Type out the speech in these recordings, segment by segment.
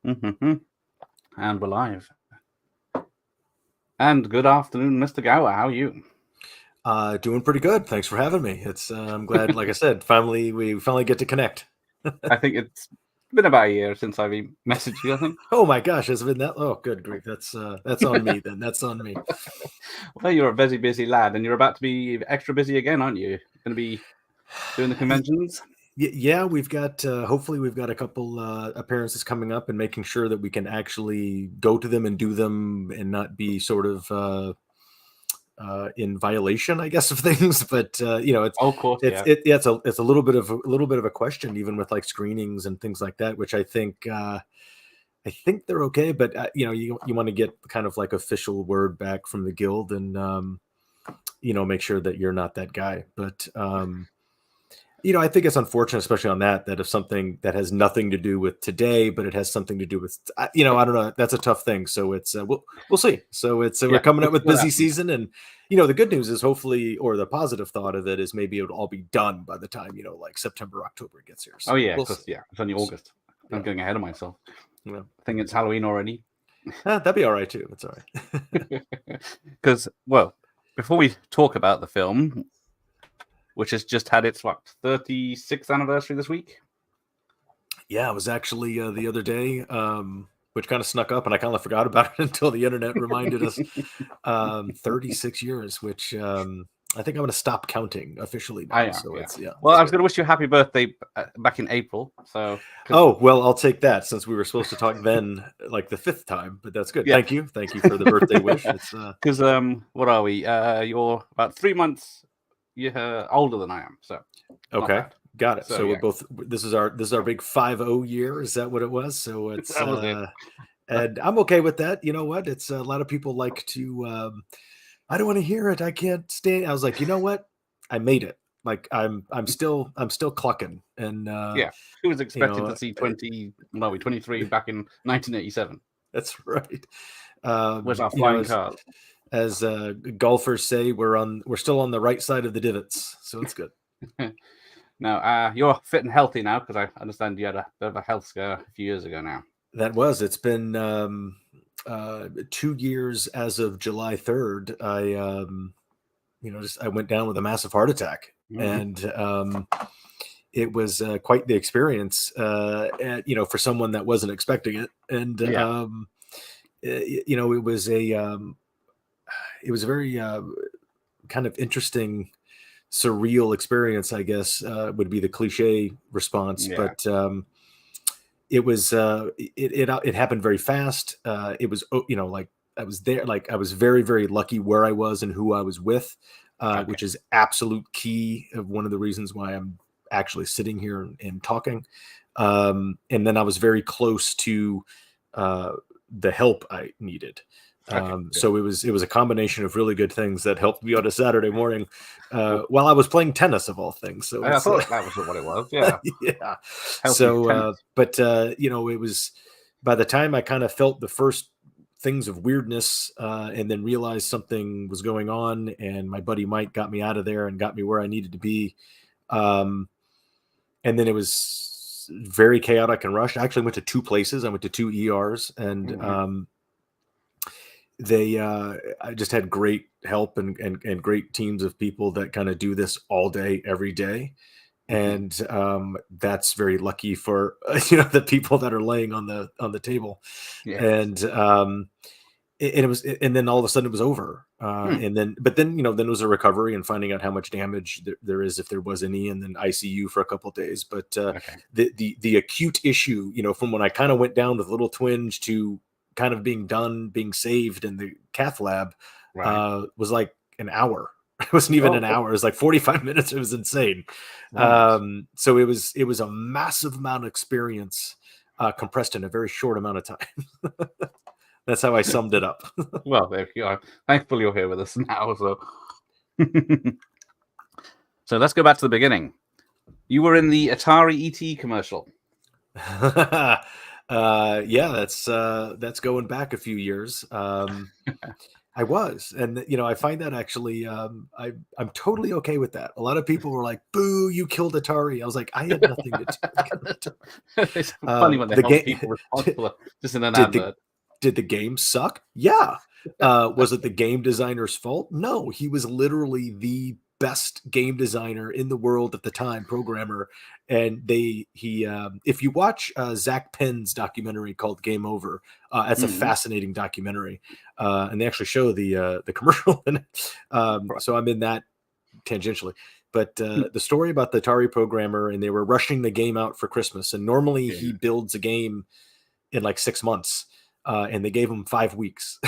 Mm-hmm. And we're live. And good afternoon, Mr. Gower. How are you? Doing pretty good. Thanks for having me. It's I'm glad, like I said, we finally get to connect. I think it's been about a year since I've messaged you, I think. Oh my gosh, has it been that? Oh, good grief. That's on me then. That's on me. Well, you're a busy lad, and you're about to be extra busy again, aren't you? Going to be doing the conventions? Yeah, we've got hopefully we've got a couple appearances coming up, and making sure that we can actually go to them and do them and not be sort of in violation, I guess, of things. But it's of course, it's a little bit of a question, even with like screenings and things like that, which I think they're okay. But you want to get kind of like official word back from the guild, and make sure that you're not that guy. But I think it's unfortunate, especially on that if something that has nothing to do with today, but it has something to do with, I don't know. That's a tough thing. So it's, we'll see. So we're coming up with busy season, and, the good news is hopefully, or the positive thought of it is maybe it'll all be done by the time, like September, October gets here. So it's only August. I'm getting ahead of myself. Yeah. I think it's Halloween already. That'd be all right too. It's all right. Because, well, before we talk about the film, which has just had its 36th anniversary this week. Yeah, it was actually the other day, which kind of snuck up, and I kind of forgot about it until the internet reminded us. 36 years, which I think I'm going to stop counting officially now. Well, I was going to wish you a happy birthday back in April. So. Oh well, I'll take that, since we were supposed to talk then, like the 5th time. But that's good. Yeah. Thank you for the birthday wish. It's because what are we? You're about 3 months. You're older than I am, so okay, got it. So we're both. This is our big 50 year. Is that what it was? So it's and I'm okay with that. You know what? It's a lot of people like to. I don't want to hear it. I can't stay. I was like, you know what? I made it. Like I'm still clucking. And who was expecting to see 23 back in 1987? That's right. Where's our flying cars? As golfers say, we're still on the right side of the divots, so it's good. Now, you're fit and healthy now, because I understand you had a bit of a health scare a few years ago now. It's been 2 years as of July 3rd. I went down with a massive heart attack, and it was quite the experience, for someone that wasn't expecting it. And it was a very kind of interesting, surreal experience, I guess, would be the cliche response. Yeah. But it was it happened very fast. It was like I was there, like I was very, very lucky where I was and who I was with, which is absolute key of one of the reasons why I'm actually sitting here and talking. And then I was very close to the help I needed. So it was a combination of really good things that helped me on a Saturday morning while I was playing tennis, of all things. So I thought that was what it was. Yeah. Yeah. So, but it was, by the time I kind of felt the first things of weirdness, and then realized something was going on, and my buddy Mike got me out of there and got me where I needed to be. And then it was very chaotic and rushed. I actually went to 2 places. I went to 2 ERs, and I just had great help and great teams of people that kind of do this all day, every day. And that's very lucky for the people that are laying on the table. Yes. And it was, and then all of a sudden it was over. And then it was a recovery and finding out how much damage there is, if there was any, and then ICU for a couple of days. But the acute issue, from when I kind of went down with a little twinge to kind of being saved in the cath lab, was like an hour. It wasn't even an hour. It was like 45 minutes. It was insane. Nice. So it was a massive amount of experience compressed in a very short amount of time. That's how I summed it up. Well, there you are. Thankfully you're here with us now. So, so let's go back to the beginning. You were in the Atari ET commercial. Yeah, that's going back a few years. I was, and I find that actually, I'm totally okay with that. A lot of people were like, "Boo, you killed Atari." I was like, I had nothing to do with killing Atari. It's funny when they The hold game people responsible just in an did the advert. did the game suck? Yeah. Was it the game designer's fault? No, he was literally the best game designer in the world at the time, programmer. And if you watch Zach Penn's documentary called Game Over, it's a Mhm. fascinating documentary, and they actually show the commercial in it. Right. So I'm in that tangentially. But the story about the Atari programmer, and they were rushing the game out for Christmas, and normally Yeah. he builds a game in like 6 months, and they gave him 5 weeks.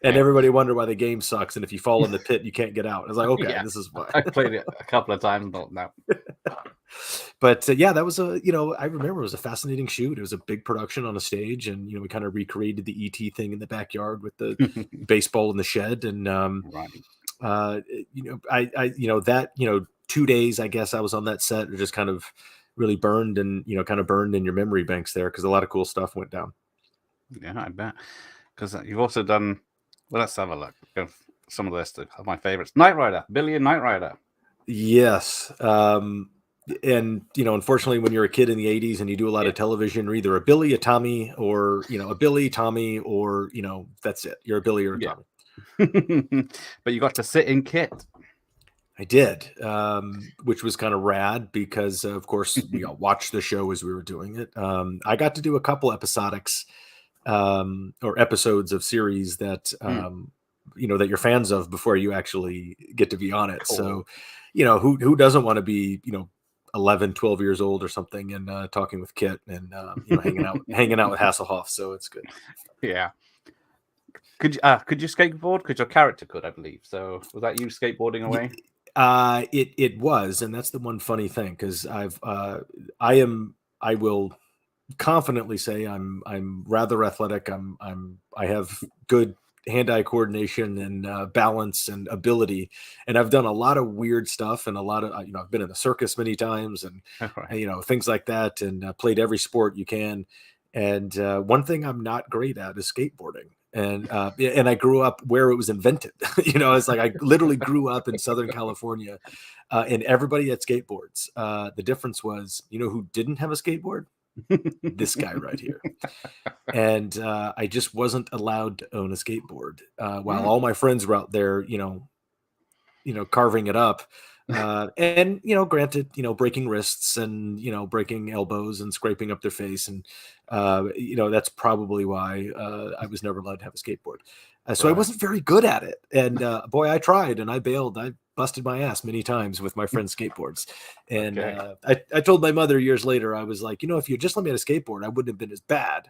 And Yeah. everybody wondered why the game sucks, and if you fall in the pit, you can't get out. I was like, okay, Yeah. this is why. I played it a couple of times, but no. But yeah, that was I remember it was a fascinating shoot. It was a big production on a stage, and we kind of recreated the ET thing in the backyard with the baseball in the shed, and Right. that 2 days, I guess I was on that set, are just kind of really burned, and kind of burned in your memory banks there, because a lot of cool stuff went down. Yeah, I bet. Because you've also done. Well, let's have a look. Some of the list of my favorites. Knight Rider, Billy and Knight Rider. Yes. And unfortunately, when you're a kid in the 80s and you do a lot of television, you're either a Billy, a Tommy, or a Billy, Tommy, or that's it. You're a Billy or a Tommy. But you got to sit in Kit. I did, which was kind of rad, because of course we all watched the show as we were doing it. I got to do a couple episodics, or episodes of series that that you're fans of before you actually get to be on it. Cool. So who doesn't want to be 11, 12 years old or something, and talking with Kit, and hanging out with Hasselhoff. So it's good. Yeah. Could you skateboard? Because your character could, I believe. So was that you skateboarding away? It was, and that's the one funny thing, because I will confidently say I'm rather athletic. I have good hand-eye coordination, and balance and ability, and I've done a lot of weird stuff, and a lot of I've been in the circus many times, and Right. things like that, and played every sport you can. And one thing I'm not great at is skateboarding. And I grew up where it was invented. It's like I literally grew up in Southern California, and everybody had skateboards. The difference was, who didn't have a skateboard? This guy right here. And I just wasn't allowed to own a skateboard, while all my friends were out there, carving it up. And granted, breaking wrists, and breaking elbows, and scraping up their face, and that's probably why I was never allowed to have a skateboard. So I wasn't very good at it, and boy, I tried, and I bailed. I busted my ass many times with my friends' skateboards, and I told my mother years later, I was like, if you just let me on a skateboard, I wouldn't have been as bad.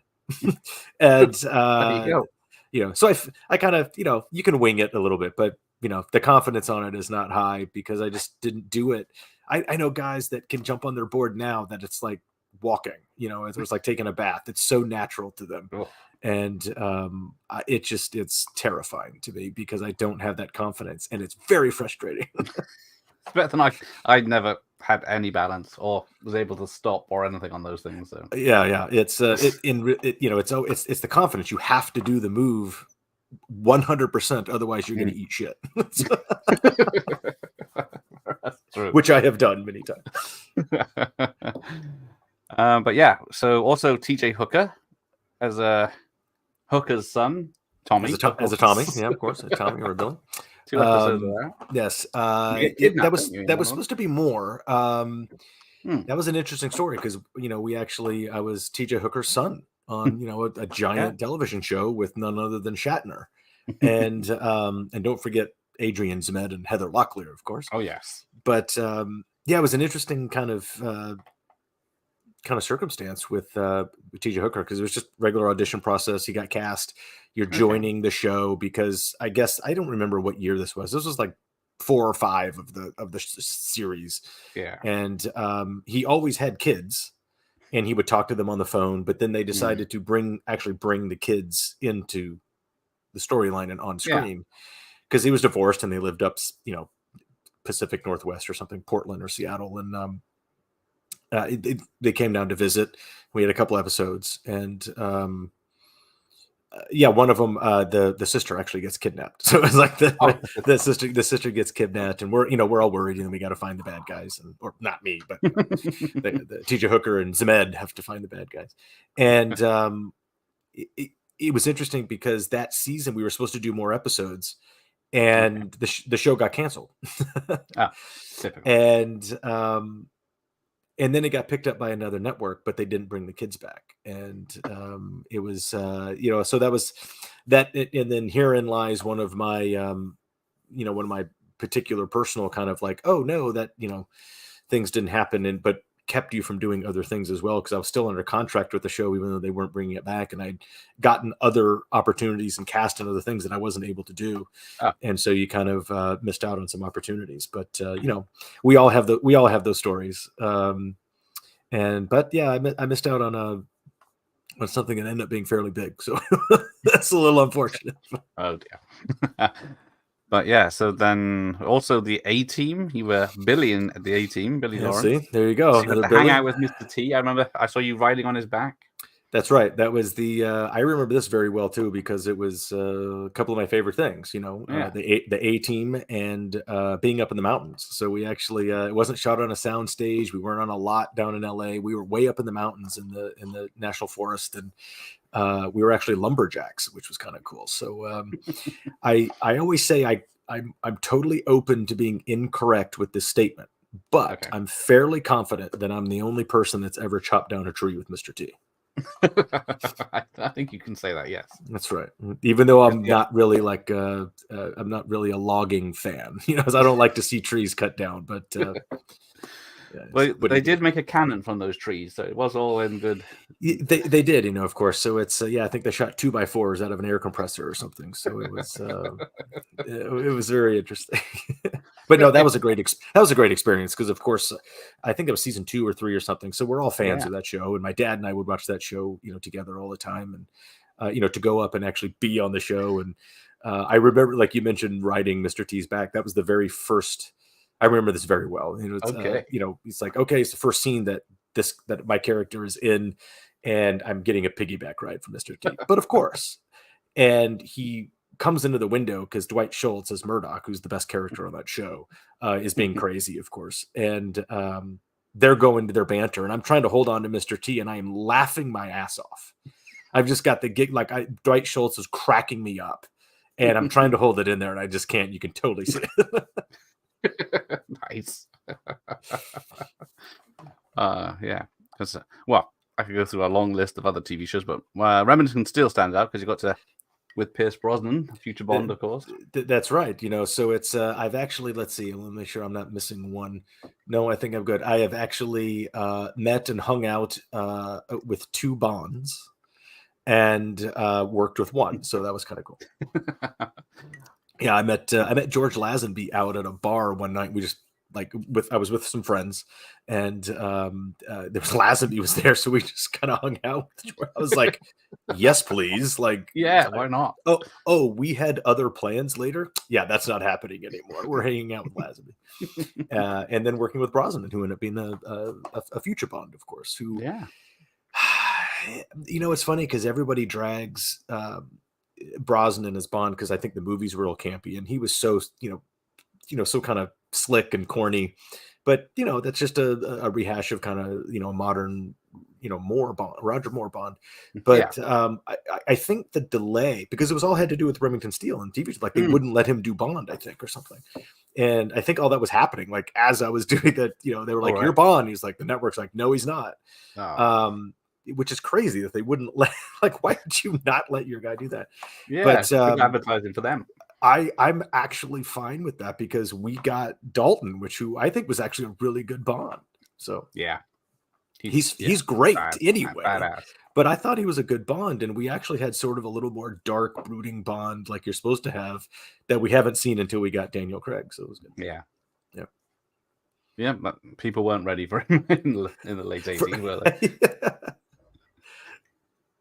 And There you go. so I kind of you can wing it a little bit, but the confidence on it is not high, because I just didn't do it. I know guys that can jump on their board now that it's like walking, it was like taking a bath. It's so natural to them. Cool. And it's terrifying to me, because I don't have that confidence, and it's very frustrating. It's better than I never had any balance or was able to stop or anything on those things. So Yeah. It's it's the confidence. You have to do the move 100%, otherwise you're going to eat shit. That's true. Which I have done many times. But yeah, so also TJ Hooker as a Hooker's son, Tommy. As a Tommy, yeah, of course, a Tommy or a Billy. 2 episodes of that. Yes, That was supposed to be more. That was an interesting story, because I was TJ Hooker's son on a giant television show with none other than Shatner, and don't forget Adrian Zmed and Heather Locklear, of course. Oh yes, but it was an interesting kind of circumstance with TJ Hooker, because it was just regular audition process. He got cast. You're joining the show, because I guess I don't remember what year this was. This was like 4 or 5 of the series. Yeah. And he always had kids, and he would talk to them on the phone, but then they decided to bring the kids into the storyline and on screen, because he was divorced, and they lived up, Pacific Northwest or something, Portland or Seattle. And they came down to visit. We had a couple episodes, and Yeah, one of them, the sister actually gets kidnapped. So it's like the sister gets kidnapped, and we're all worried, and we got to find the bad guys, or not me, but the TJ Hooker and Zemed have to find the bad guys. And it was interesting because that season we were supposed to do more episodes, and the show got canceled. And then it got picked up by another network, but they didn't bring the kids back. And it was, so that was that. And then herein lies one of my, one of my particular personal kind of like, oh no, that, things didn't happen, but kept you from doing other things as well. Cause I was still under contract with the show, even though they weren't bringing it back. And I'd gotten other opportunities and cast and other things that I wasn't able to do. And so you kind of missed out on some opportunities, but we all have those stories. But yeah, I missed out on something that ended up being fairly big. So that's a little unfortunate. Oh dear. But yeah, so then also the A-Team, you were Billy in the A-Team, Billy Lawrence. See, there you go. So you got to hang out with Mr. T. I remember I saw you riding on his back. That's right. That was I remember this very well too, because it was a couple of my favorite things, the A-Team and being up in the mountains. So we actually, it wasn't shot on a sound stage. We weren't on a lot down in LA. We were way up in the mountains in the national forest, and we were actually lumberjacks, which was kind of cool. So I always say I'm totally open to being incorrect with this statement, but I'm fairly confident that I'm the only person that's ever chopped down a tree with Mr. T. I think you can say that. Yes, that's right. Even though I'm not really like I'm not really a logging fan, because I don't like to see trees cut down. But well, they did make a cannon from those trees, so it was all in good. They did, of course. So it's I think they shot 2x4s out of an air compressor or something. So it was it was very interesting. But no, that was a great experience, because of course I think it was season 2 or 3 or something. So we're all fans of that show, and my dad and I would watch that show together all the time, and to go up and actually be on the show. And I remember, like you mentioned, riding Mr. T's back. That was the very first. I remember this very well. It's like, okay, it's the first scene that my character is in, and I'm getting a piggyback ride from Mr. T. But of course, and he comes into the window because Dwight Schultz as Murdoch, who's the best character on that show, is being crazy, of course. And they're going to their banter, and I'm trying to hold on to Mr. T, and I am laughing my ass off. I've just got the gig, Dwight Schultz is cracking me up, and I'm trying to hold it in there, and I just can't. You can totally see it. Nice. Yeah. Well, I could go through a long list of other TV shows, but Remington still stands out because you got to with Pierce Brosnan, future Bond, of course. That's right. So it's I've actually, let's see, let me make sure I'm not missing one. No, I think I'm good. I have actually met and hung out with 2 Bonds, and worked with one, so that was kind of cool. Yeah, I met George Lazenby out at a bar one night. We just I was with some friends, and there was Lazenby was there, so we just kind of hung out. I was like, yes, please. Why not? Oh, we had other plans later. Yeah, that's not happening anymore. We're hanging out with Lazenby, and then working with Brosnan, who ended up being a future Bond, of course. Who, it's funny because everybody drags Brosnan as Bond because I think the movies were real campy, and he was so so kind of slick and corny, but that's just a rehash of kind of a modern Roger Moore Bond. But I think the delay, because it was all had to do with Remington Steele and TV, like they wouldn't let him do Bond, I think, or something. And I think all that was happening like as I was doing that. They were like, you're Bond. He's like, the network's like, no, he's not. Which is crazy that they wouldn't let. Like, why did you not let your guy do that? Yeah, but advertising for them. I'm actually fine with that because we got Dalton, who I think was actually a really good Bond. So yeah, he's great anyway. Badass. But I thought he was a good Bond, and we actually had sort of a little more dark, brooding Bond, like you're supposed to have, that we haven't seen until we got Daniel Craig. So it was good. Yeah, but people weren't ready for him in the late 80s, were they?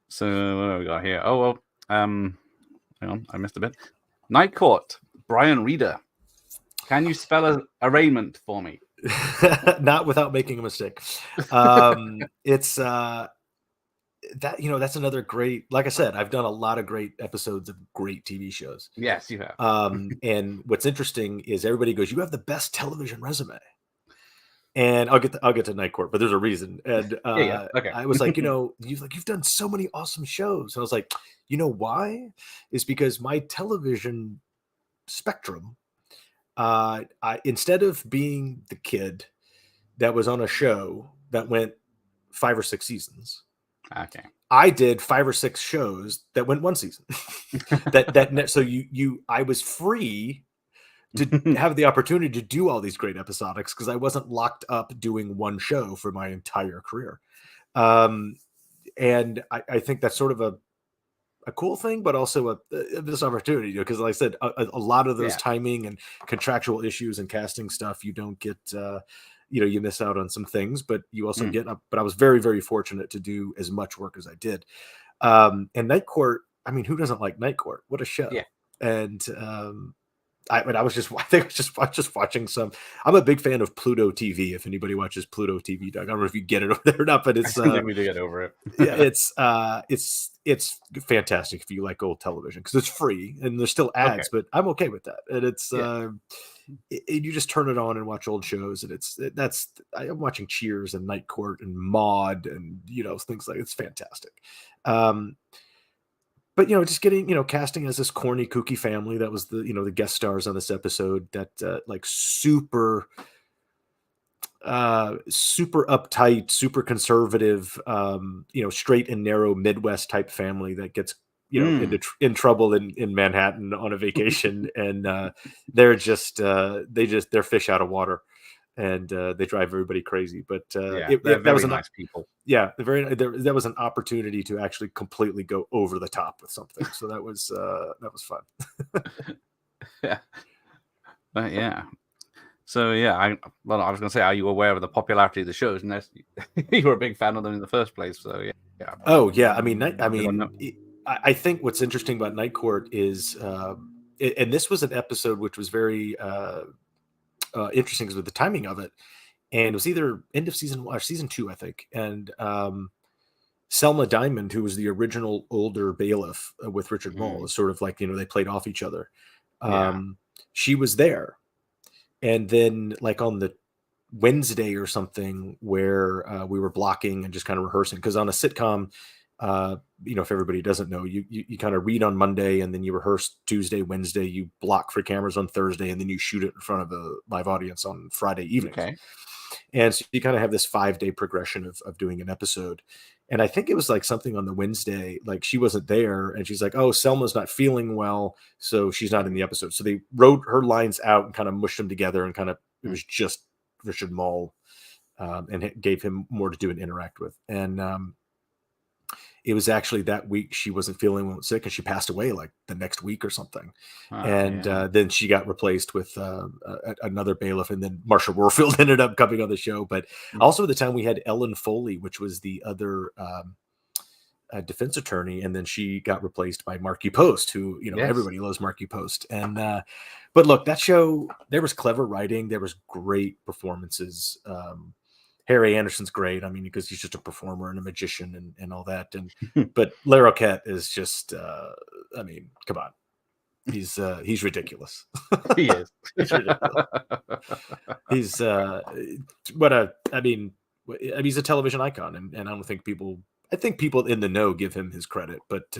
So what have we got here? Oh well, hang on, I missed a bit. Night Court, Brian Reeder. Can you spell a arraignment for me? Not without making a mistake. It's that, that's another great. Like I said, I've done a lot of great episodes of great TV shows. Yes, you have. And what's interesting is everybody goes, "You have the best television resume." And I'll get to Night Court, but there's a reason. And Yeah. Okay. I was like, you've done so many awesome shows. And I was like, why? Is because my television spectrum, instead of being the kid that was on a show that went 5 or 6 seasons, Okay. I did 5 or 6 shows that went 1 season. So I was free to have the opportunity to do all these great episodics because I wasn't locked up doing one show for my entire career. And I think that's sort of a cool thing, but also this opportunity, because like I said, a lot of those timing and contractual issues and casting stuff, you don't get, you miss out on some things, but you also get up. But I was very, very fortunate to do as much work as I did. And Night Court, I mean, who doesn't like Night Court? What a show. Yeah. And I think I was just watching some. I'm a big fan of Pluto TV. If anybody watches Pluto TV, Doug, I don't know if you get it over there or not, but it's I think we do get over it. Yeah, it's fantastic if you like old television because it's free and there's still ads, but I'm okay with that. And it's you just turn it on and watch old shows, and I'm watching Cheers and Night Court and Maude and things like it's fantastic. But just getting casting as this corny kooky family that was the guest stars on this episode that like super uptight, super conservative, straight and narrow Midwest type family that gets in trouble in Manhattan on a vacation, and they're fish out of water. And they drive everybody crazy, but that was nice people. Yeah, that was an opportunity to actually completely go over the top with something. So that was fun. Yeah, but yeah. So yeah, I was going to say, are you aware of the popularity of the shows? And you were a big fan of them in the first place. So yeah. Oh yeah, I think what's interesting about Night Court is, and this was an episode which was very interesting because of the timing of it, and it was either end of season 1 or season 2, I think. And Selma Diamond, who was the original older bailiff with Richard Mole, is sort of like they played off each other. She was there, and then like on the Wednesday or something where we were blocking and just kind of rehearsing, because on a sitcom, if everybody doesn't know, you kind of read on Monday and then you rehearse Tuesday, Wednesday, you block for cameras on Thursday, and then you shoot it in front of a live audience on Friday evening. Okay. And so you kind of have this 5-day progression of doing an episode. And I think it was like something on the Wednesday, like she wasn't there, and she's like, "Oh, Selma's not feeling well, so she's not in the episode." So they wrote her lines out and kind of mushed them together, and it was just Richard Mole, and it gave him more to do and interact with. And it was actually that week she wasn't feeling sick, and she passed away like the next week or something. Then she got replaced with another bailiff, and then Marsha Warfield ended up coming on the show. But also at the time we had Ellen Foley, which was the other defense attorney, and then she got replaced by Marky Post, who everybody loves Marky Post. And but look, that show, there was clever writing, there was great performances. Harry Anderson's great. I mean, because he's just a performer and a magician and all that. And but Larry Roquette is just, I mean, come on, he's ridiculous. He is. He's ridiculous. He's he's a television icon, and I don't think people. I think people in the know give him his credit, but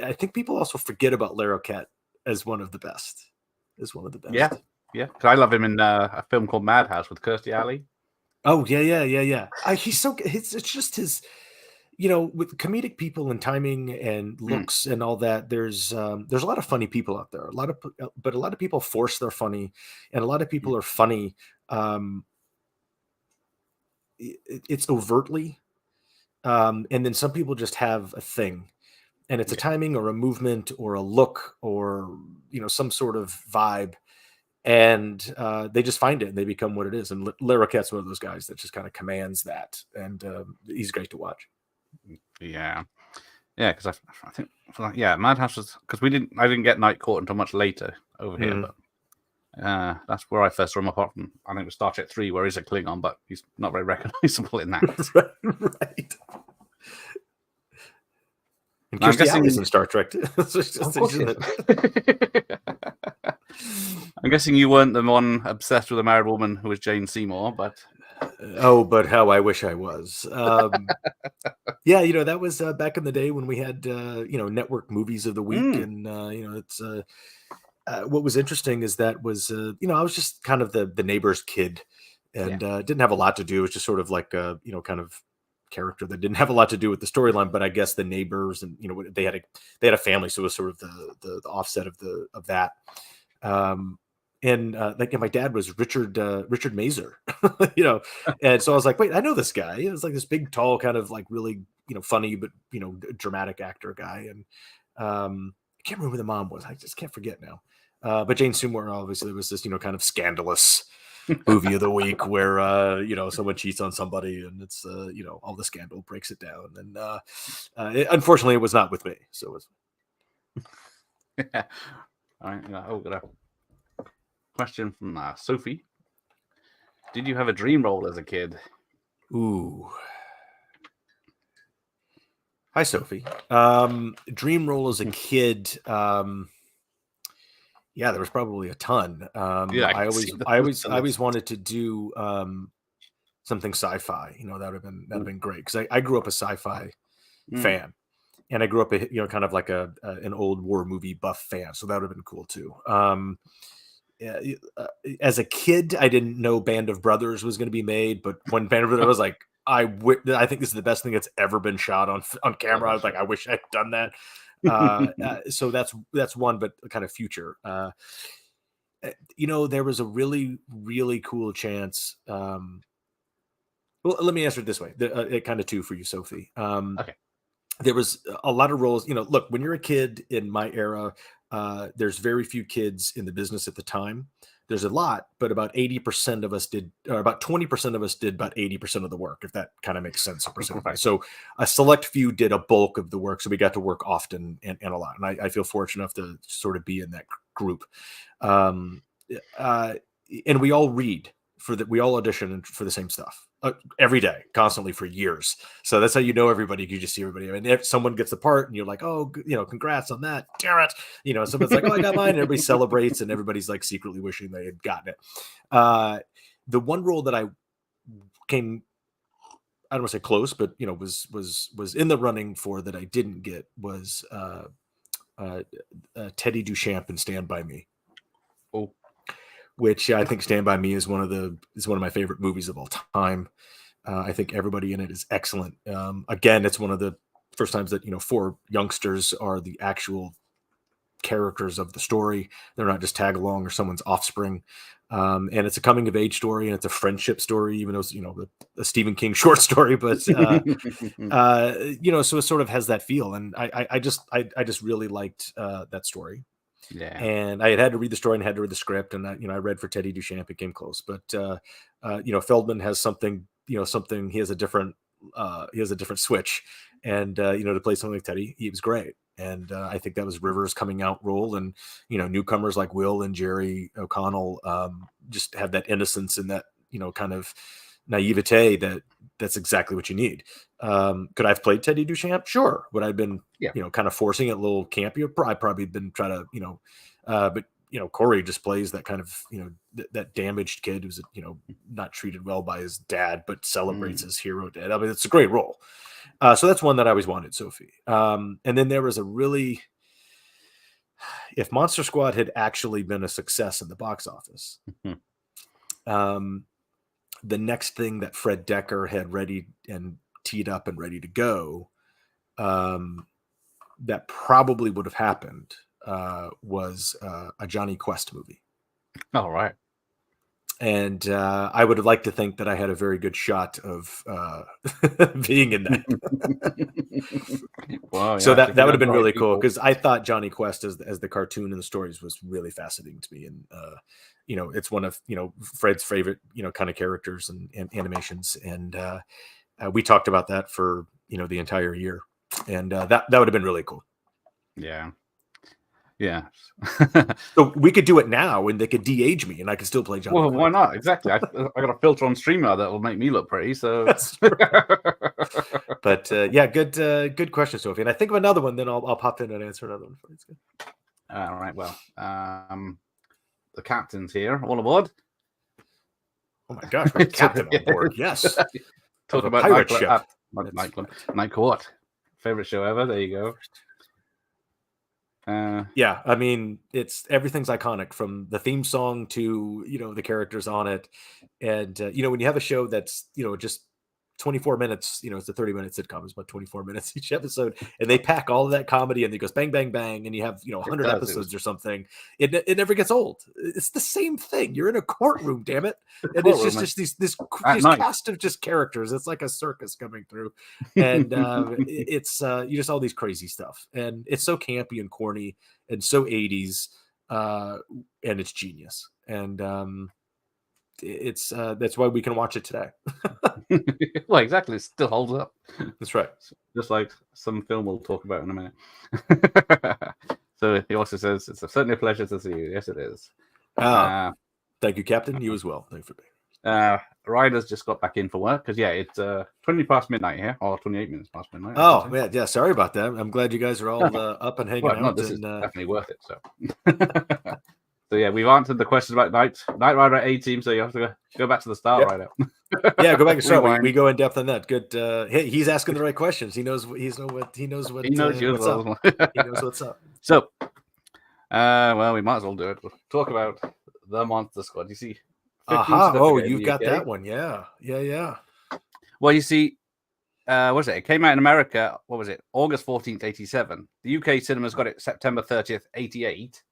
I think people also forget about Larry Roquette as one of the best. Yeah. Because I love him in a film called Madhouse with Kirstie Alley. Oh yeah. He's so. It's just his, with comedic people and timing and looks and all that. There's a lot of funny people out there. But a lot of people force their funny, and a lot of people are funny. It's overtly, and then some people just have a thing, and it's a timing or a movement or a look or some sort of vibe. And they just find it and they become what it is. And Larry Roquette's one of those guys that just kind of commands that, and he's great to watch. Yeah, because I think Madhouse was, because I didn't get Night Court until much later over here, but that's where I first saw him. Apart from, I think it was Star Trek 3, where he's a Klingon, but he's not very recognizable in that. Right. And Now, I'm Kirstie Alley's guessing. in Star Trek. Too. Of course, yes. I'm guessing you weren't the one obsessed with a married woman who was Jane Seymour, but Oh, but how I wish I was. Yeah, that was back in the day when we had network movies of the week, and it's what was interesting is that was I was just kind of the neighbor's kid, and didn't have a lot to do. It was just sort of like a kind of character that didn't have a lot to do with the storyline, but I guess the neighbors and they had a family, so it was sort of the offset of that. And my dad was Richard Mazer, and so I was like, wait, I know this guy. It was like this big, tall, kind of like really funny but dramatic actor guy, and I can't remember who the mom was. I just can't forget now. But Jane Seymour obviously was this kind of scandalous movie of the week where someone cheats on somebody and it's all the scandal breaks it down, and unfortunately it was not with me, so it was. Yeah. All right. Got a question from Sophie. Did you have a dream role as a kid? Ooh. Hi, Sophie. Dream role as a kid. Yeah, there was probably a ton. I always wanted to do something sci-fi. That would have been great, because I grew up a sci-fi fan, and I grew up kind of like an old war movie buff fan, so that would have been cool too. As a kid, I didn't know Band of Brothers was going to be made, but when Band of Brothers was like, I think this is the best thing that's ever been shot on camera. I was like, I wish I'd done that. So that's one, but kind of future. There was a really, really cool chance. Well, let me answer it this way. Kind of two for you, Sophie. Okay. There was a lot of roles. Look, when you're a kid in my era, there's very few kids in the business at the time. There's a lot, but about 80% of us did, or about 20% of us did about 80% of the work, if that kind of makes sense. So a select few did a bulk of the work. So we got to work often and a lot. And I feel fortunate enough to sort of be in that group. And we all we all audition for the same stuff every day, constantly, for years. So that's how everybody. You just see everybody. I mean, if someone gets the part and you're like, oh, congrats on that. Damn it. Someone's like, oh, I got mine. And everybody celebrates, and everybody's like secretly wishing they had gotten it. The one role that I came, I don't want to say close, but was in the running for, that I didn't get, was Teddy Duchamp in Stand By Me. Oh. Which I think Stand By Me is one of my favorite movies of all time. I think everybody in it is excellent. Again, it's one of the first times that 4 youngsters are the actual characters of the story. They're not just tag along or someone's offspring. And it's a coming of age story, and it's a friendship story, even though it's a Stephen King short story. But so it sort of has that feel, and I just really liked that story. Yeah. And I had to read the story and had to read the script, and I read for Teddy Duchamp. It came close, but Feldman has something. He has a different switch, and to play something like Teddy, he was great. And I think that was Rivers' coming out role, and newcomers like Will and Jerry O'Connell just have that innocence and that kind of naivete that's exactly what you need. Could I have played Teddy Duchamp? Sure. Would I have been kind of forcing it a little campy? I'd probably been trying to but Corey just plays that kind of that damaged kid who's not treated well by his dad, but celebrates his hero dad. I mean, it's a great role. So that's one that I always wanted, Sophie. And then there was if Monster Squad had actually been a success in the box office, the next thing that Fred Decker had ready and teed up and ready to go, that probably would have happened, was a Johnny Quest movie. All right. And I would have liked to think that I had a very good shot of being in that. Wow, so that would have been really cool, because I thought Johnny Quest as the cartoon and the stories was really fascinating to me. And it's one of Fred's favorite kind of characters and animations, and we talked about that for the entire year, and that would have been really cool. Yeah, Yeah. So we could do it now, and they could de-age me, and I could still play John. Well, why not? Exactly. I got a filter on Streamer that will make me look pretty. So That's true. But yeah, good question, Sophie. And I think of another one, then I'll pop in and answer another one for you. It's good. All right. Well, the captain's here. All aboard. Oh my gosh, we have a captain on board. Yes. Talk about pirate ship. Night Court. Favorite show ever. There you go. Yeah, I mean, everything's iconic, from the theme song to the characters on it, and when you have a show that's just 24 minutes, it's a 30-minute sitcom, it's about 24 minutes each episode, and they pack all of that comedy, and it goes bang bang bang, and you have 100 episodes or something. It never gets old. It's the same thing. You're in a courtroom, damn it, and it's just this cast of just characters. It's like a circus coming through, and it's just all these crazy stuff, and it's so campy and corny and so 80s, and it's genius, and it's that's why we can watch it today. Well, exactly. It still holds up. That's right. Just like some film we'll talk about in a minute. So he also says, it's certainly a pleasure to see you. Yes, it is. Thank you, Captain. You as well. Thank you for being. Ryder's just got back in for work because, it's 20 past midnight here, or 28 minutes past midnight. Oh, man. Yeah, sorry about that. I'm glad you guys are all up and hanging out. No, this is definitely worth it. So. So yeah, we've answered the questions about Knight Rider A-Team, so you have to go back to the start right now. Yeah, go back and start. We go in depth on that. Good. He's asking the right questions. He knows what's up. He knows what's up. So, well, we might as well do it. We'll talk about the Monster Squad. You see, oh, you've got that one. Yeah. Well, you see, what was it? It came out in America. What was it? August 14th, 87. The UK cinemas got it September 30th, 88.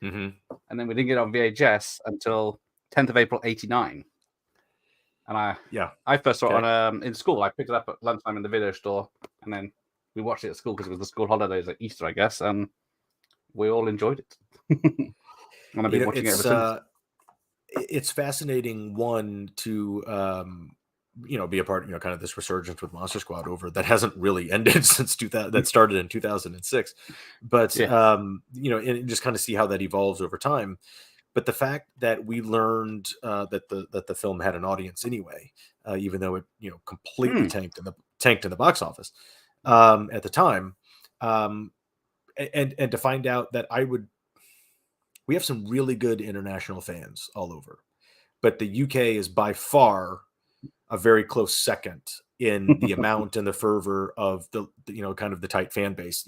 Mm-hmm. And then we didn't get it on VHS until 10th of April 89. And I first saw it in school. I picked it up at lunchtime in the video store, and then we watched it at school because it was the school holidays, like Easter, I guess, and we all enjoyed it. And I've been watching it ever since. It's fascinating, one, to be a part, kind of this resurgence with Monster Squad that hasn't really ended since 2000. That started in 2006, but and just kind of see how that evolves over time. But the fact that we learned that the film had an audience anyway, even though it completely tanked in the box office at the time, and to find out that we have some really good international fans all over, but the UK is by far a very close second in the amount and the fervor of the kind of the tight fan base,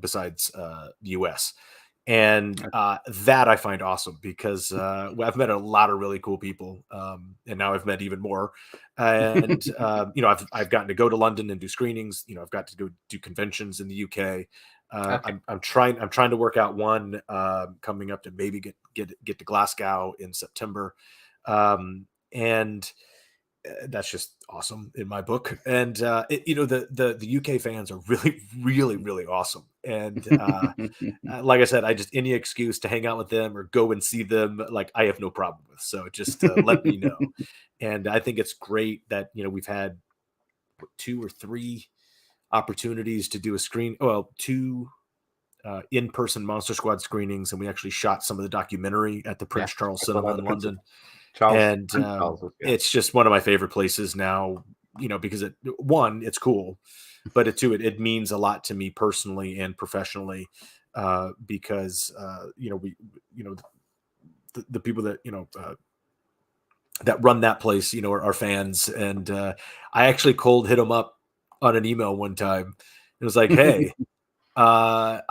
besides the US. And that I find awesome, because I've met a lot of really cool people, and now I've met even more. And I've gotten to go to London and do screenings. I've got to go do conventions in the UK. Okay. I'm trying to work out one coming up to maybe get to Glasgow in September, and that's just awesome in my book. And the UK fans are really, really, really awesome. And like I said, any excuse to hang out with them or go and see them, like, I have no problem with. So just let me know. And I think it's great that we've had 2 or 3 opportunities to do two in-person Monster Squad screenings, and we actually shot some of the documentary at the Prince Charles Cinema in London. It's just one of my favorite places now, because it's cool, but it means a lot to me personally and professionally, because the people that that run that place are fans, and I actually cold hit them up on an email one time. It was like, hey, I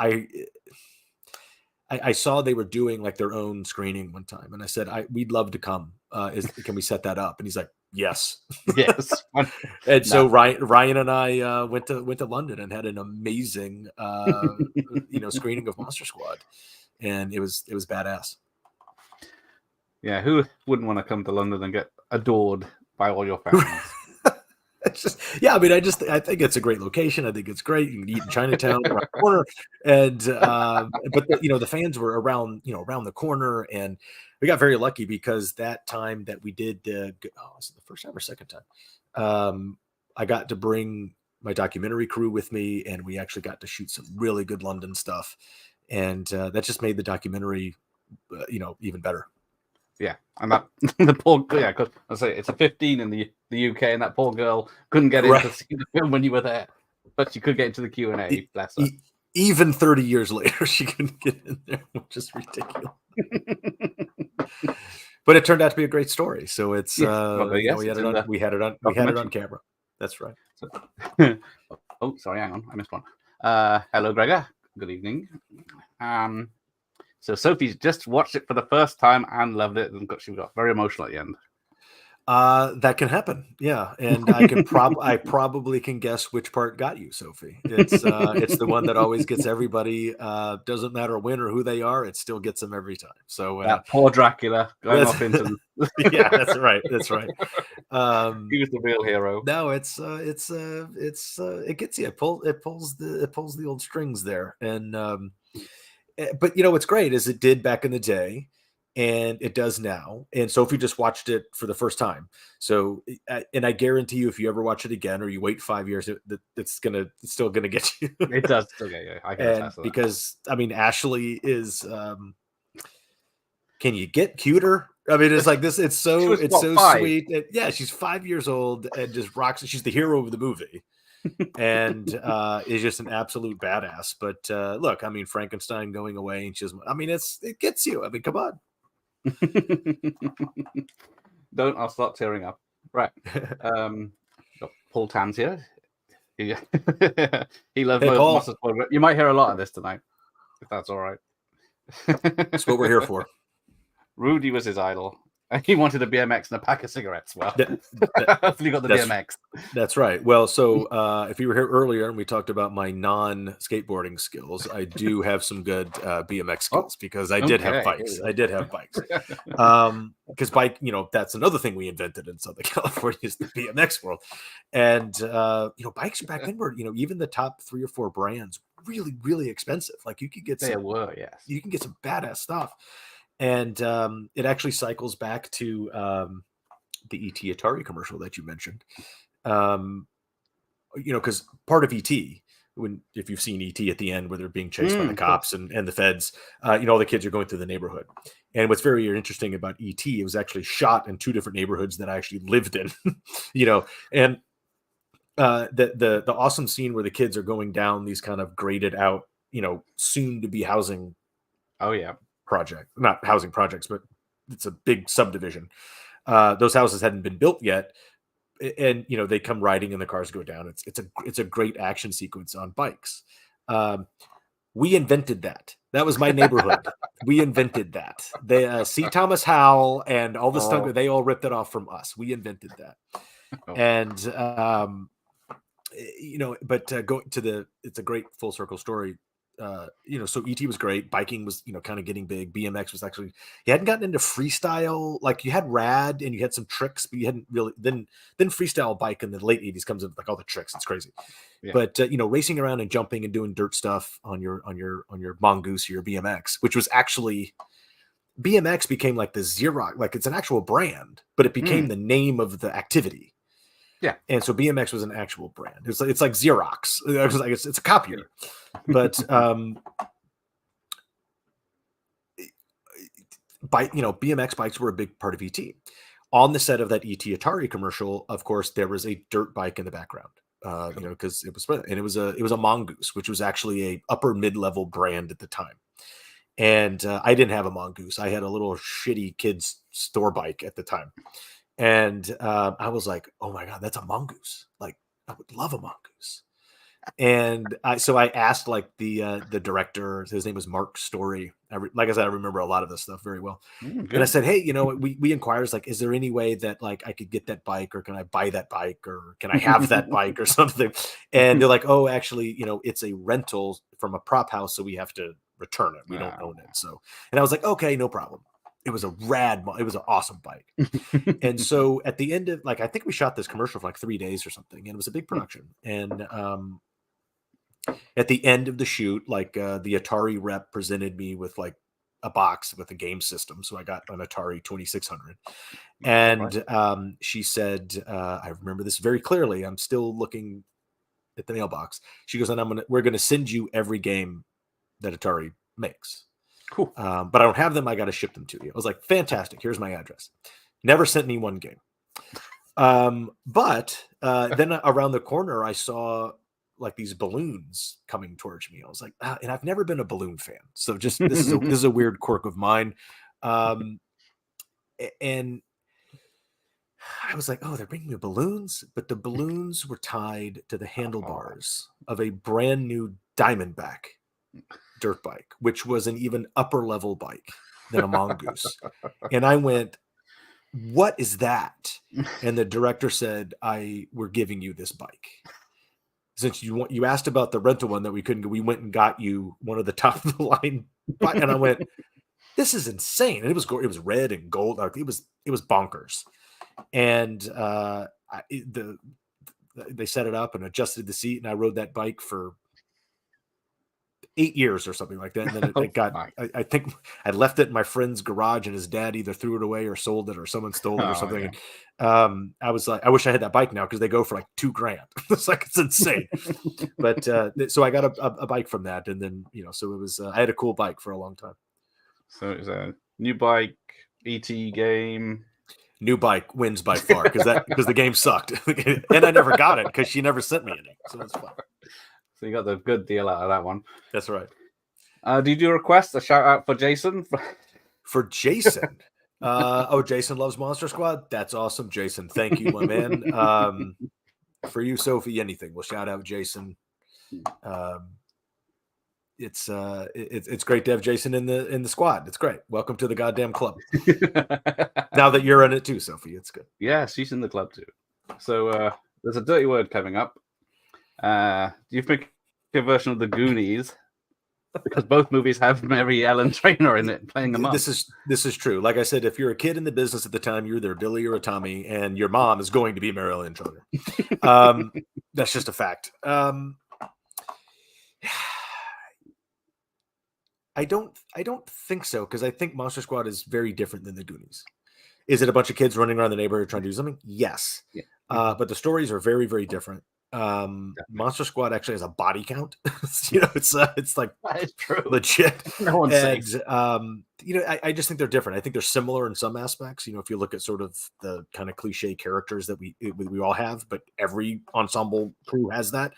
saw they were doing like their own screening one time, and I said, we'd love to come. Can we set that up? And he's like, yes. Yes. And so Ryan and I went to London and had an amazing screening of Monster Squad, and it was badass. Yeah, who wouldn't want to come to London and get adored by all your fans? It's just, I mean, I think it's a great location. I think it's great. You can eat in Chinatown around the corner, and but the fans were around the corner, and we got very lucky because that time that we did, was it the first time or second time? I got to bring my documentary crew with me, and we actually got to shoot some really good London stuff. and that just made the documentary, even better. Yeah, and that the poor because I say it's a 15 in the UK, and that poor girl couldn't get in to see the film when you were there, but she could get into the Q&A. Bless her. Even 30 years later, she couldn't get in there, which is ridiculous. But it turned out to be a great story. So it's we had it on camera. That's right. Oh, sorry, hang on, I missed one. Hello, Gregor. Good evening. So Sophie's just watched it for the first time and loved it, and she got very emotional at the end. That can happen, yeah, and I probably can guess which part got you, Sophie. It's the one that always gets everybody. Doesn't matter when or who they are, it still gets them every time. So that poor Dracula going off into yeah, that's right. He was the real hero. No, it gets you. It pulls the old strings there, and but what's great is it did back in the day. And it does now. And Sophie just watched it for the first time. So, and I guarantee you, if you ever watch it again or you wait 5 years, it's still gonna get you. It does. Okay, I can attest to that. Because Ashley is. Can you get cuter? I mean, it's like this. It's so sweet. Yeah, she's 5 years old and just rocks. She's the hero of the movie. And is just an absolute badass. But look, Frankenstein going away, and it gets you. Come on. Don't, I'll start tearing up. Right. Got Paul Tans here. He loves Monsters. You might hear a lot of this tonight, if that's all right. That's what we're here for. Rudy was his idol. He wanted a BMX and a pack of cigarettes. Well, hopefully you got the BMX. That's right. Well, so if you were here earlier and we talked about my non-skateboarding skills, I do have some good BMX skills because I did have bikes. Because bike, that's another thing we invented in Southern California is the BMX world. And, bikes back then were, even the top 3 or 4 brands, really, really expensive. Like you could get you can get some badass stuff. And it actually cycles back to the ET Atari commercial that you mentioned. Because part of ET, if you've seen ET at the end where they're being chased by the cops and the feds, all the kids are going through the neighborhood. And what's very interesting about ET, it was actually shot in 2 different neighborhoods that I actually lived in, and the awesome scene where the kids are going down these kind of graded out, soon to be housing. Oh yeah. Not housing projects, but it's a big subdivision. Those houses hadn't been built yet, and they come riding and the cars go down. It's a great action sequence on bikes. We invented that. That was my neighborhood. We invented that. They C. Thomas Howell and all the stuff. They all ripped it off from us. We invented that. And but going to it's a great full circle story. So ET was great. Biking was, kind of getting big. BMX was actually, you hadn't gotten into freestyle. Like you had rad and you had some tricks, but you hadn't really, then freestyle bike in the late 80s comes in with like all the tricks. It's crazy. Yeah. But, racing around and jumping and doing dirt stuff on your Mongoose or your BMX, which was actually, BMX became like the Xerox, like it's an actual brand, but it became the name of the activity. Yeah, and so BMX was an actual brand. It's like Xerox. It's a copier, but BMX bikes were a big part of ET. On the set of that ET Atari commercial, of course, there was a dirt bike in the background. Because it was a Mongoose, which was actually a upper mid-level brand at the time. And I didn't have a Mongoose. I had a little shitty kids store bike at the time. And I was like, oh my God, that's a Mongoose. Like, I would love a Mongoose. And so I asked like the director, his name was Mark Story. Like I said, I remember a lot of this stuff very well. And I said, hey, we inquired, like, is there any way that like I could get that bike, or can I buy that bike, or can I have that bike or something? And they're like, oh, actually, it's a rental from a prop house, so we have to return it. We don't own it. So, and I was like, okay, no problem. It was it was an awesome bike. And so at the end of, like, I think we shot this commercial for like 3 days or something, and it was a big production. And at the end of the shoot, like the Atari rep presented me with like a box with a game system. So I got an Atari 2600. And she said, I remember this very clearly. I'm still looking at the mailbox. She goes, and we're going to send you every game that Atari makes. Cool. But I don't have them. I got to ship them to you. I was like, fantastic. Here's my address. Never sent me one game. But then around the corner, I saw like these balloons coming towards me. I was like, and I've never been a balloon fan. So just this is a weird quirk of mine. And I was like, oh, they're bringing me balloons, but the balloons were tied to the handlebars of a brand new Diamondback dirt bike, which was an even upper level bike than a Mongoose. And I went, what is that? And the director said, we're giving you this bike. Since you asked about the rental one that we couldn't get, we went and got you one of the top of the line. And I went, this is insane. And it was red and gold. It was bonkers. And they set it up and adjusted the seat, and I rode that bike for 8 years or something like that. And then it got, I think I left it in my friend's garage, and his dad either threw it away or sold it, or someone stole it or something. Yeah. And, I was like, I wish I had that bike now, because they go for like $2,000. It's like, it's insane. But so I got a bike from that, and then so it was. I had a cool bike for a long time. So it's a new bike, ET game. New bike wins by far, because the game sucked, and I never got it because she never sent me any. So it's fun. So you got the good deal out of that one. That's right. Do you do a request? A shout out for Jason? For Jason? Jason loves Monster Squad? That's awesome, Jason. Thank you, my man. For you, Sophie, anything. We'll shout out Jason. It's great to have Jason in the squad. It's great. Welcome to the goddamn club. Now that you're in it too, Sophie, it's good. Yeah, she's in the club too. So there's a dirty word coming up. Do you think a version of the Goonies? Because both movies have Mary Ellen Trainor in it playing them up. This is true. Like I said, if you're a kid in the business at the time, you're either Billy or a Tommy, and your mom is going to be Mary Ellen Trainor. That's just a fact. I don't think so, because I think Monster Squad is very different than the Goonies. Is it a bunch of kids running around the neighborhood trying to do something? Yes. Yeah. But the stories are very, very different. Monster Squad actually has a body count. It's like legit. No one's safe. I just think they're different. I think they're similar in some aspects. If you look at sort of the kind of cliche characters that we all have, but every ensemble crew has that.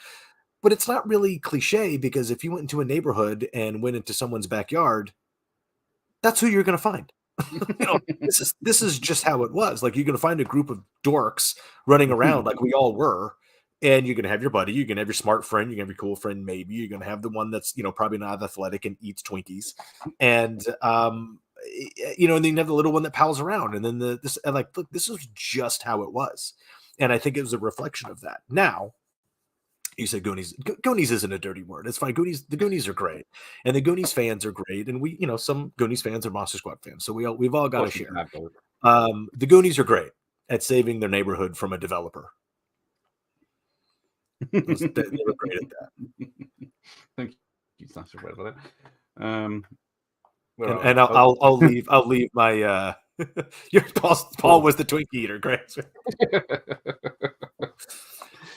But it's not really cliche, because if you went into a neighborhood and went into someone's backyard, that's who you're going to find. This is just how it was. Like, you're going to find a group of dorks running around like we all were, and you're going to have your buddy, you're going to have your smart friend, you're going to have your cool friend, maybe you're going to have the one that's probably not athletic and eats Twinkies, and and then you have the little one that pals around, and then look, this is just how it was, and I think it was a reflection of that. Now, you said Goonies. Goonies isn't a dirty word. It's fine. The Goonies are great, and the Goonies fans are great, and we, some Goonies fans are Monster Squad fans, so we've all got to share. The Goonies are great at saving their neighborhood from a developer. They were great at that. Thank you, Sasha, for that. And I'll leave my your Paul was the Twinkie eater, Grant.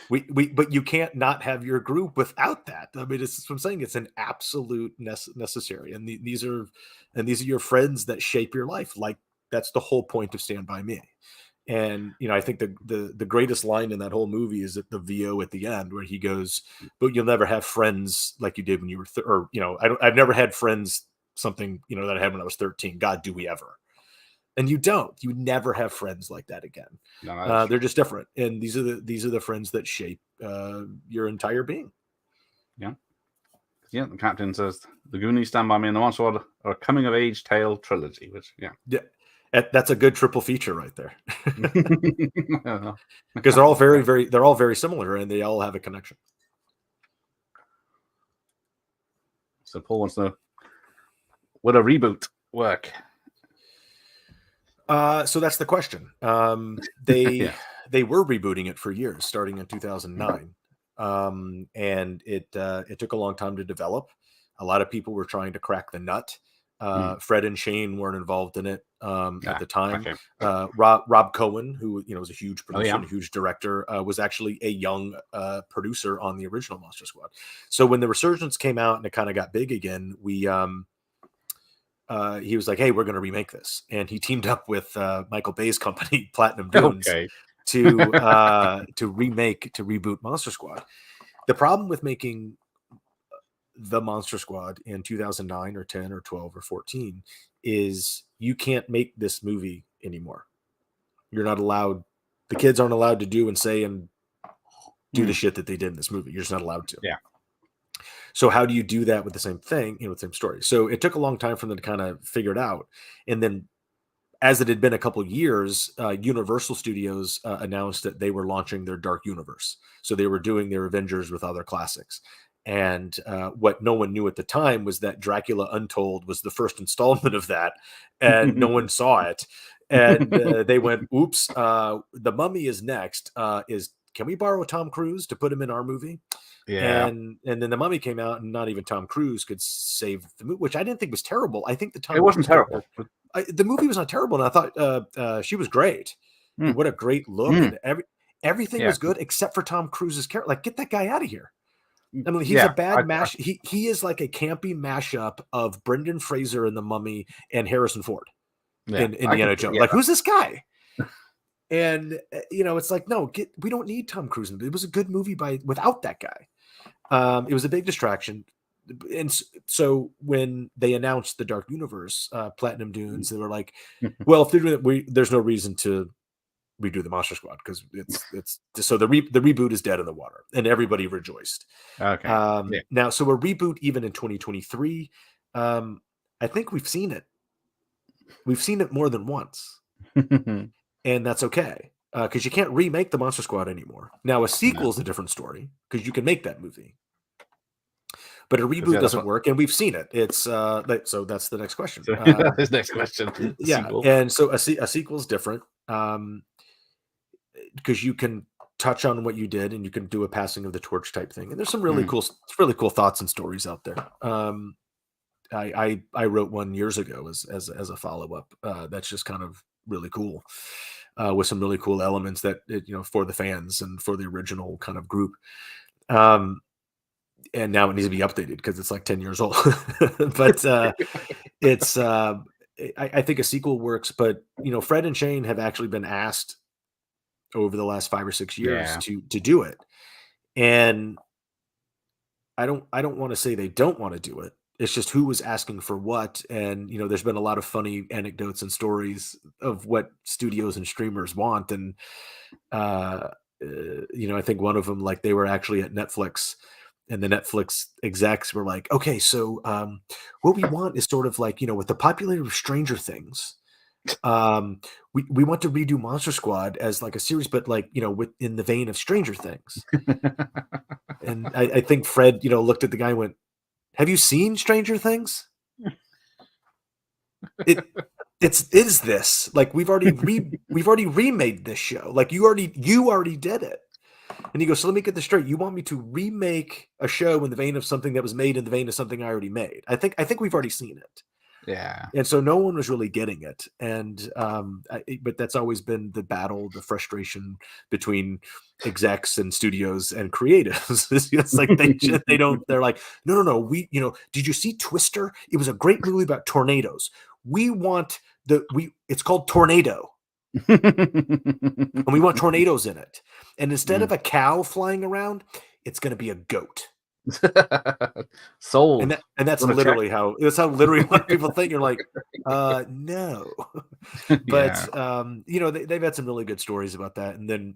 But you can't not have your group without that. I mean, it's what I'm saying. It's an absolute necessary, and these are your friends that shape your life. Like, that's the whole point of Stand By Me. And I think the greatest line in that whole movie is at the VO at the end, where he goes, "But you'll never have friends like you did when you were I've never had friends something that I had when I was 13. God, do we ever?" And you never have friends like that again. No, they're just different. And these are the friends that shape your entire being. Yeah. Yeah. The captain says the Goonies, Stand By Me, and the Monster Squad are a coming of age tale trilogy, which, yeah. That's a good triple feature right there. Because they're all very similar, and they all have a connection. So Paul wants to know, would a reboot work? So that's the question. They were rebooting it for years, starting in 2009, and it took a long time to develop. A lot of people were trying to crack the nut. Fred and Shane weren't involved in it at the time. Okay. Rob Cohen, who was a huge producer and a huge director, was actually a young producer on the original Monster Squad. So when the resurgence came out and it kind of got big again, we he was like, "Hey, we're going to remake this," and he teamed up with Michael Bay's company, Platinum Dunes, to reboot Monster Squad. The problem with making the Monster Squad in 2009 or 10 or 12 or 14 is you can't make this movie anymore. You're not allowed. The kids aren't allowed to do and say and do the shit that they did in this movie. You're just not allowed to. Yeah. So how do you do that with the same thing, with the same story? So it took a long time for them to kind of figure it out. And then as it had been a couple of years, Universal Studios announced that they were launching their Dark Universe. So they were doing their Avengers with other classics. And what no one knew at the time was that Dracula Untold was the first installment of that. And no one saw it. And they went, oops, The Mummy is next. Can we borrow Tom Cruise to put him in our movie? Yeah. And then The Mummy came out, and not even Tom Cruise could save the movie, which I didn't think was terrible. I think it wasn't terrible. The movie was not terrible, and I thought she was great. What a great look, and everything was good except for Tom Cruise's character. Like, get that guy out of here. I mean, he's a bad mash. He is like a campy mashup of Brendan Fraser in The Mummy and Harrison Ford in Indiana Jones. Like, who's this guy? And it's like, no, we don't need Tom Cruise. It was a good movie without that guy. It was a big distraction. And so when they announced the Dark Universe, Platinum Dunes, they were like, well, if they're doing it, there's no reason to redo the Monster Squad, because it's so the reboot is dead in the water, and everybody rejoiced. Okay. Now, so a reboot even in 2023, I think we've seen it. We've seen it more than once, and that's okay, because you can't remake the Monster Squad anymore. Now, a sequel is a different story, because you can make that movie, but a reboot doesn't work, and we've seen it. It's so that's the next question. This next question. Sequel. And so a sequel is different. Because you can touch on what you did, and you can do a passing of the torch type thing. And there's some really cool thoughts and stories out there. I wrote one years ago as a follow up. That's just kind of really cool, with some really cool elements that for the fans and for the original kind of group. And now it needs to be updated because it's like 10 years old. But it's I think a sequel works. But Fred and Shane have actually been asked over the last 5 or 6 years to do it, and I don't want to say they don't want to do it. It's just who was asking for what, and there's been a lot of funny anecdotes and stories of what studios and streamers want, and I think one of them, like, they were actually at Netflix, and the Netflix execs were like, okay, so what we want is sort of like, with the popularity of Stranger Things, we want to redo Monster Squad as like a series, but like, within the vein of Stranger Things. And I think Fred, looked at the guy and went, have you seen Stranger Things? Is this like, we've already remade this show. Like, you already did it. And he goes, so let me get this straight. You want me to remake a show in the vein of something that was made in the vein of something I already made? I think we've already seen it. Yeah. And so no one was really getting it. And, but that's always been the battle, the frustration between execs and studios and creatives. It's like, they're like, no. Did you see Twister? It was a great movie about tornadoes. We want it's called Tornado. And we want tornadoes in it. And instead of a cow flying around, it's going to be a goat. Sold. And that's literally how a lot of people think. You're like, no. But they've had some really good stories about that. And then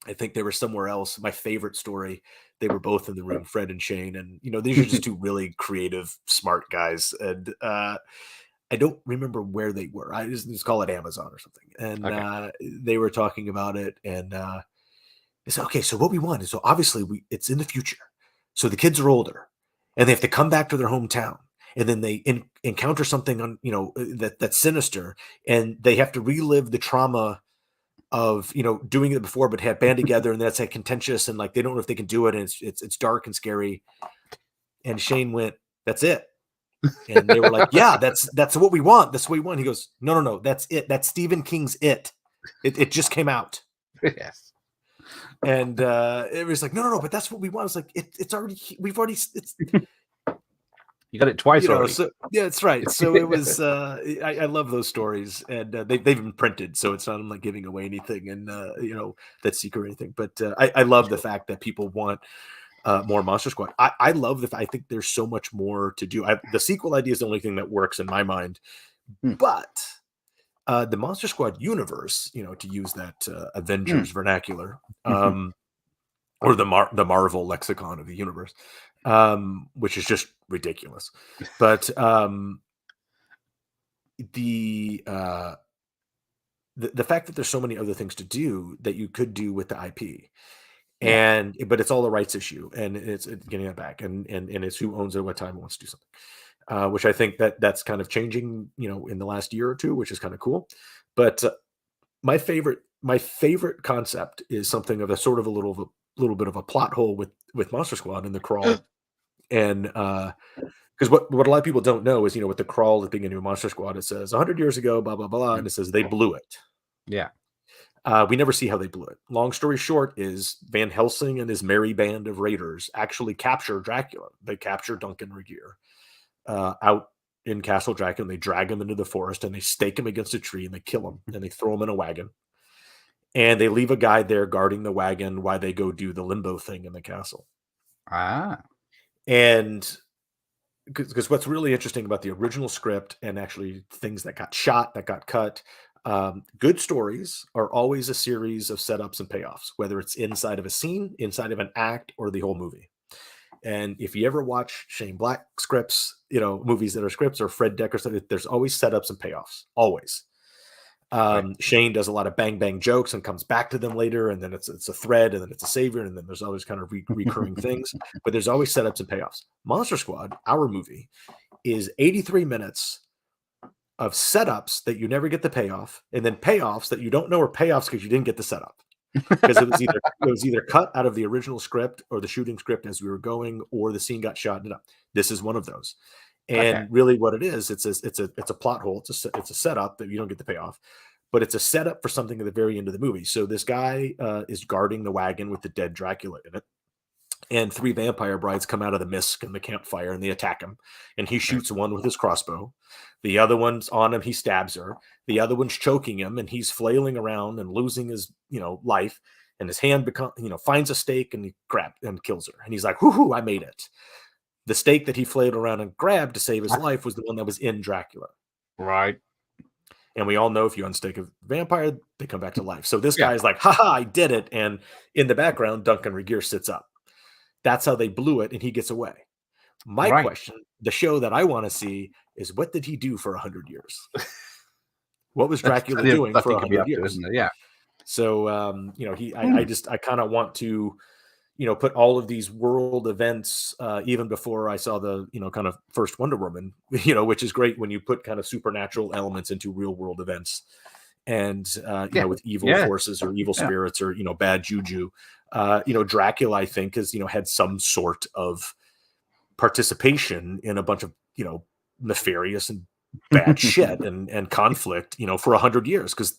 I think they were somewhere else. My favorite story, they were both in the room, Fred and Shane, and these are just two really creative, smart guys. And I don't remember where they were. I just call it Amazon or something. And they were talking about it, and they said, okay, so what we want is, so obviously it's in the future. So the kids are older, and they have to come back to their hometown, and then they encounter something on that's sinister, and they have to relive the trauma of doing it before, but have band together, and that's like contentious, and like they don't know if they can do it, and it's dark and scary. And Shane went, "That's it," and they were like, "Yeah, that's what we want. That's what we want." He goes, "No, that's it. That's Stephen King's It. It just came out." Yes. And it was like, no, but that's what we want. It's like, it's already, we've already You got it twice already. So, yeah, that's right. So it was. I love those stories, and they've been printed, so it's not like giving away anything, and that's secret or anything. But I love the fact that people want more Monster Squad. I love I think there's so much more to do. The sequel idea is the only thing that works in my mind, but the Monster Squad universe, to use that Avengers vernacular, or the Marvel lexicon of the universe, which is just ridiculous. But the fact that there's so many other things to do that you could do with the IP, but it's all a rights issue, and it's getting it back, and it's who owns it, what time it wants to do something, which I think that's kind of changing, in the last year or two, which is kind of cool. But my favorite concept is something of a sort of a little bit of a plot hole with Monster Squad and the crawl, and because what a lot of people don't know is, with the crawl at the beginning of Monster Squad, it says 100 years ago, blah blah blah, and it says they blew it. Yeah. We never see how they blew it. Long story short is Van Helsing and his merry band of raiders actually capture Dracula. They capture Duncan Regier out in Castle Dracula, and they drag him into the forest, and they stake him against a tree, and they kill him, and they throw him in a wagon. And they leave a guy there guarding the wagon while they go do the limbo thing in the castle. And because what's really interesting about the original script, and actually things that got shot, that got cut, good stories are always a series of setups and payoffs, whether it's inside of a scene, inside of an act, or the whole movie. And if you ever watch Shane Black scripts, movies that are scripts, or Fred Decker stuff, there's always setups and payoffs, always. Shane does a lot of bang bang jokes and comes back to them later, and then it's a thread, and then it's a savior, and then there's always kind of recurring things, but there's always setups and payoffs. Monster Squad, our movie, is 83 minutes of setups that you never get the payoff, and then payoffs that you don't know are payoffs because you didn't get the setup, because it was either cut out of the original script or the shooting script as we were going, or the scene got shot up. This is one of those. And really what it is, it's a plot hole. It's a setup that you don't get the payoff, but it's a setup for something at the very end of the movie. So this guy is guarding the wagon with the dead Dracula in it, and 3 vampire brides come out of the mist and the campfire, and they attack him, and he shoots one with his crossbow. The other one's on him. He stabs her. The other one's choking him, and he's flailing around and losing his, life, and his hand finds a stake, and he grabs and kills her. And he's like, "Whoo, I made it." The stake that he flailed around and grabbed to save his life was the one that was in Dracula. Right. And we all know if you unstake a vampire, they come back to life. So this guy is like, "Ha, I did it." And in the background, Duncan Regier sits up. That's how they blew it, and he gets away. My question, the show that I want to see, is what did he do for 100 years? What was Dracula doing for 100 years? Isn't it? Yeah. So, I kind of want to, put all of these world events, even before I saw the, kind of first Wonder Woman, which is great when you put kind of supernatural elements into real world events, and, with evil forces or evil spirits or, bad juju. Dracula, I think, has, had some sort of participation in a bunch of, nefarious and bad shit and conflict, for 100 years, because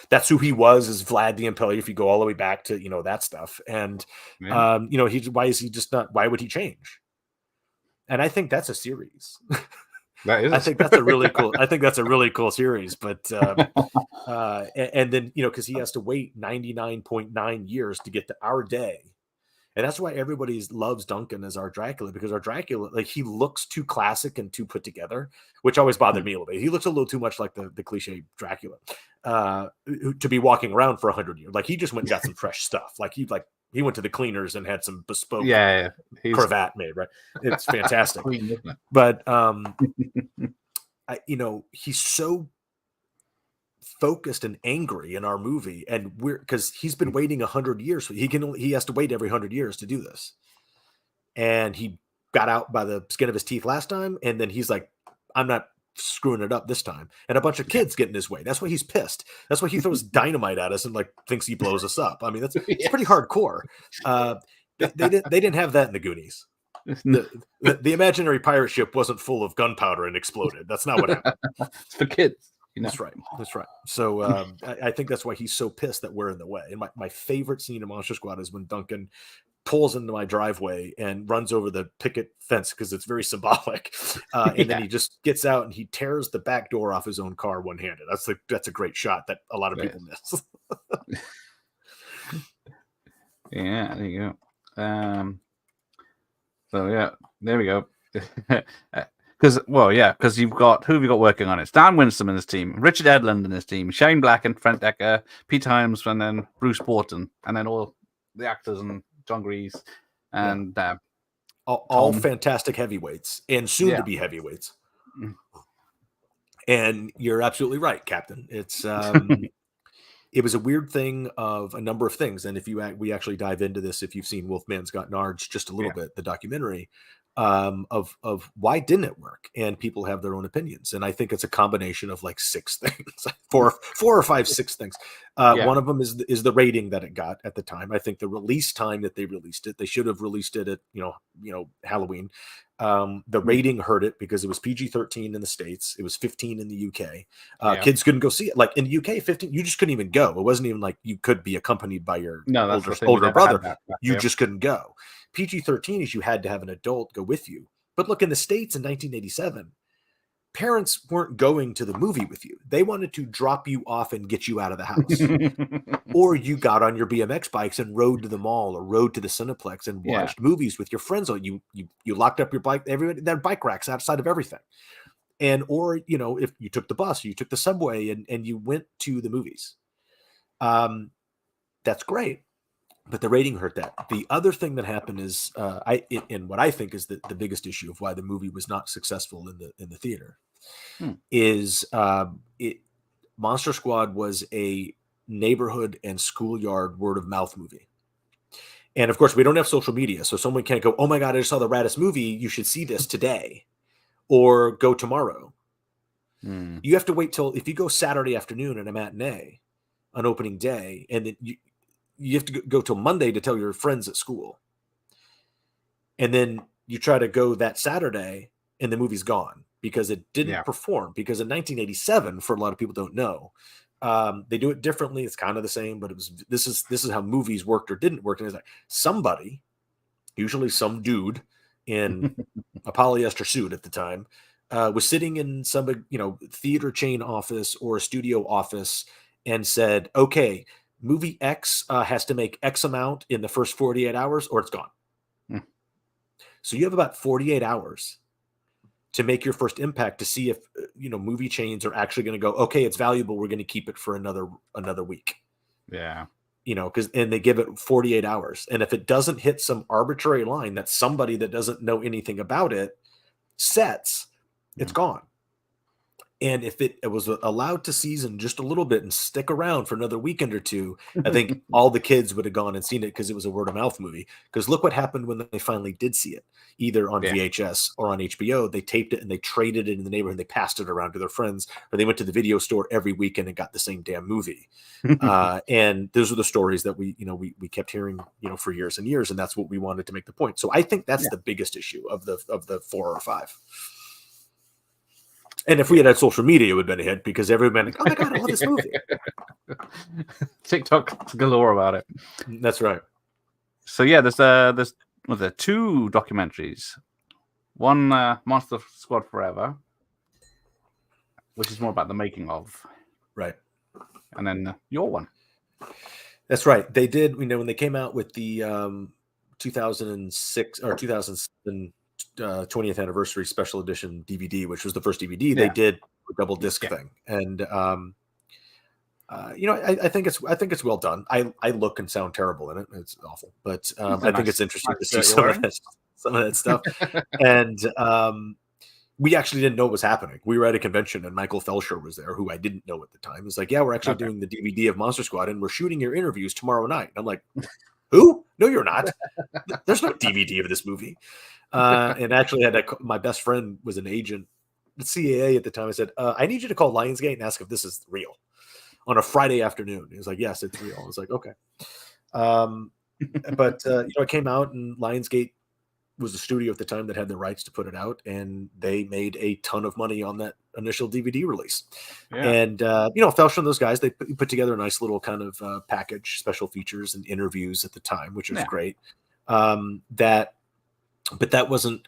that's who he was, as Vlad the Impaler, if you go all the way back to, that stuff. And, why is he just not, why would he change? And I think that's a series. That is. I think that's a really cool series, but, and then, cause he has to wait 99.9 years to get to our day. And that's why everybody loves Duncan as our Dracula, because our Dracula, like, he looks too classic and too put together, which always bothered me a little bit. He looks a little too much like the cliche Dracula, to be walking around for 100 years. Like, he just went and got some fresh stuff. Like, he went to the cleaners and had some bespoke cravat made, right? It's fantastic. But, he's so focused and angry in our movie, and because he's been waiting 100 years. He has to wait every 100 years to do this. And he got out by the skin of his teeth last time. And then he's like, "I'm not screwing it up this time." And a bunch of kids get in his way. That's why he's pissed. That's why he throws dynamite at us and like thinks he blows us up. I mean, it's pretty hardcore. They didn't have that in the Goonies. The imaginary pirate ship wasn't full of gunpowder and exploded. That's not what happened. It's for kids. That's right. So I think that's why he's so pissed that we're in the way. And my favorite scene in Monster Squad is when Duncan pulls into my driveway and runs over the picket fence because it's very symbolic. And then he just gets out and he tears the back door off his own car one-handed. That's a great shot that a lot of people miss. Yeah, there you go. So yeah, there we go. Because you've got who have you got working on it? Stan Winston and his team, Richard Edlund and his team, Shane Black and Trent Decker, Pete Hyams, and then Bruce Borton, and then all the actors and John Grease and all fantastic heavyweights and soon to be heavyweights. And you're absolutely right, Captain. It's it was a weird thing of a number of things. And if we actually dive into this, if you've seen Wolfman's Got Nards just a little bit, the documentary of why didn't it work, and people have their own opinions. And I think it's a combination of like 6 things, four or five, 6 things. One of them is the rating that it got at the time. I think the release time that they released it, they should have released it at Halloween. The rating hurt it because it was PG-13 in the States. It was 15 in the UK. Kids couldn't go see it. Like in the UK, 15, you just couldn't even go. It wasn't even like you could be accompanied by your older brother. You just couldn't go. PG-13 is you had to have an adult go with you. But look, in the States in 1987, parents weren't going to the movie with you. They wanted to drop you off and get you out of the house. Or you got on your BMX bikes and rode to the mall or rode to the Cineplex and watched movies with your friends. You locked up your bike. Everybody, there are bike racks outside of everything. Or if you took the bus, or you took the subway and you went to the movies. That's great. But the rating hurt that. The other thing that happened is, what I think is the biggest issue of why the movie was not successful in the theater, is Monster Squad was a neighborhood and schoolyard word of mouth movie. And of course, we don't have social media, so someone can't go, "Oh my God, I just saw the raddest movie. You should see this today, or go tomorrow." You have to wait till if you go Saturday afternoon at a matinee on opening day, and then you have to go till Monday to tell your friends at school. And then you try to go that Saturday and the movie's gone because it didn't perform. Because in 1987, for a lot of people don't know, they do it differently. It's kind of the same, but this is how movies worked or didn't work. And it's like somebody, usually some dude in a polyester suit at the time, was sitting in some theater chain office or a studio office and said, okay, movie X has to make X amount in the first 48 hours or it's gone. So you have about 48 hours to make your first impact to see if, movie chains are actually going to go, okay, it's valuable. We're going to keep it for another week. Yeah. And they give it 48 hours. And if it doesn't hit some arbitrary line that somebody that doesn't know anything about it sets, it's gone. And if it was allowed to season just a little bit and stick around for another weekend or two, I think all the kids would have gone and seen it because it was a word of mouth movie. Because look what happened when they finally did see it, either on VHS or on HBO. They taped it and they traded it in the neighborhood. And they passed it around to their friends, or they went to the video store every weekend and got the same damn movie. And those are the stories that we kept hearing, for years and years. And that's what we wanted to make the point. So I think that's the biggest issue of the 4 or 5. And if we had had social media, it would have been a hit because everyone like, oh my God, I love this movie. TikTok galore about it. That's right. So yeah, there's 2 documentaries. One, Monster Squad Forever, which is more about the making of. Right. And then your one. That's right. They did, when they came out with the 2006 or 2007 20th anniversary special edition DVD, which was the first DVD, they did a double disc thing. And I think it's well done. I look and sound terrible in it. It's awful, but I think it's interesting to see some of that stuff. And we actually didn't know what was happening. We were at a convention and Michael Felsher was there, who I didn't know at the time. He's like, yeah, we're actually doing the DVD of Monster Squad and we're shooting your interviews tomorrow night. And I'm like, who? No, you're not. There's no DVD of this movie. And actually my best friend was an agent at CAA at the time. I said, I need you to call Lionsgate and ask if this is real on a Friday afternoon. He was like, yes, it's real. I was like, okay. But it came out and Lionsgate was the studio at the time that had the rights to put it out. And they made a ton of money on that initial DVD release. Yeah. And, Felsher and those guys, they put together a nice little kind of package, special features and interviews at the time, which was great. But that wasn't.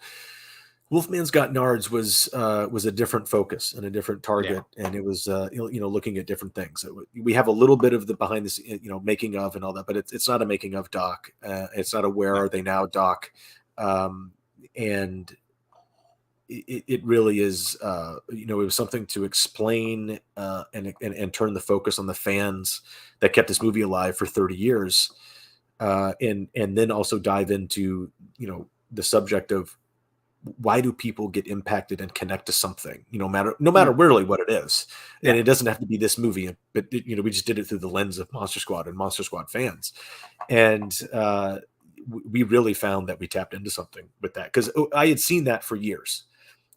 Wolfman's Got Nards was a different focus and a different target, and it was looking at different things. We have a little bit of the behind the making of and all that, but it's not a making of doc. It's not a where are they now doc, and it really is. It was something to explain and turn the focus on the fans that kept this movie alive for 30 years, and then also dive into the subject of why do people get impacted and connect to something, no matter really what it is. And it doesn't have to be this movie, but we just did it through the lens of Monster Squad and Monster Squad fans. And we really found that we tapped into something with that, because I had seen that for years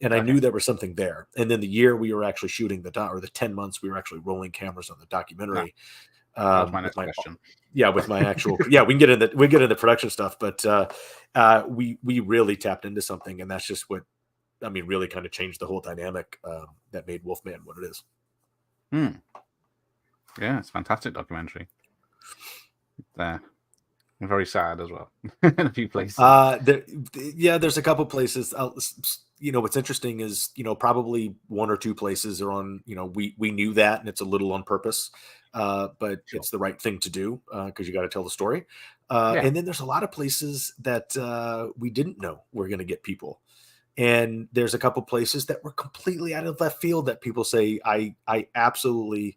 and I knew there was something there. And then the year we were actually shooting the 10 months, we were actually rolling cameras on the documentary. That was my next question. Yeah, with my actual we can get into production stuff, but we really tapped into something, and that's just what really kind of changed the whole dynamic that made Wolfman what it is. Yeah, it's a fantastic documentary. Very sad as well in a few places. There's a couple places. What's interesting is probably one or two places are on. We knew that, and it's a little on purpose. But it's the right thing to do because you got to tell the story. And then there's a lot of places that we didn't know we're going to get people. And there's a couple places that were completely out of left field that people say, I absolutely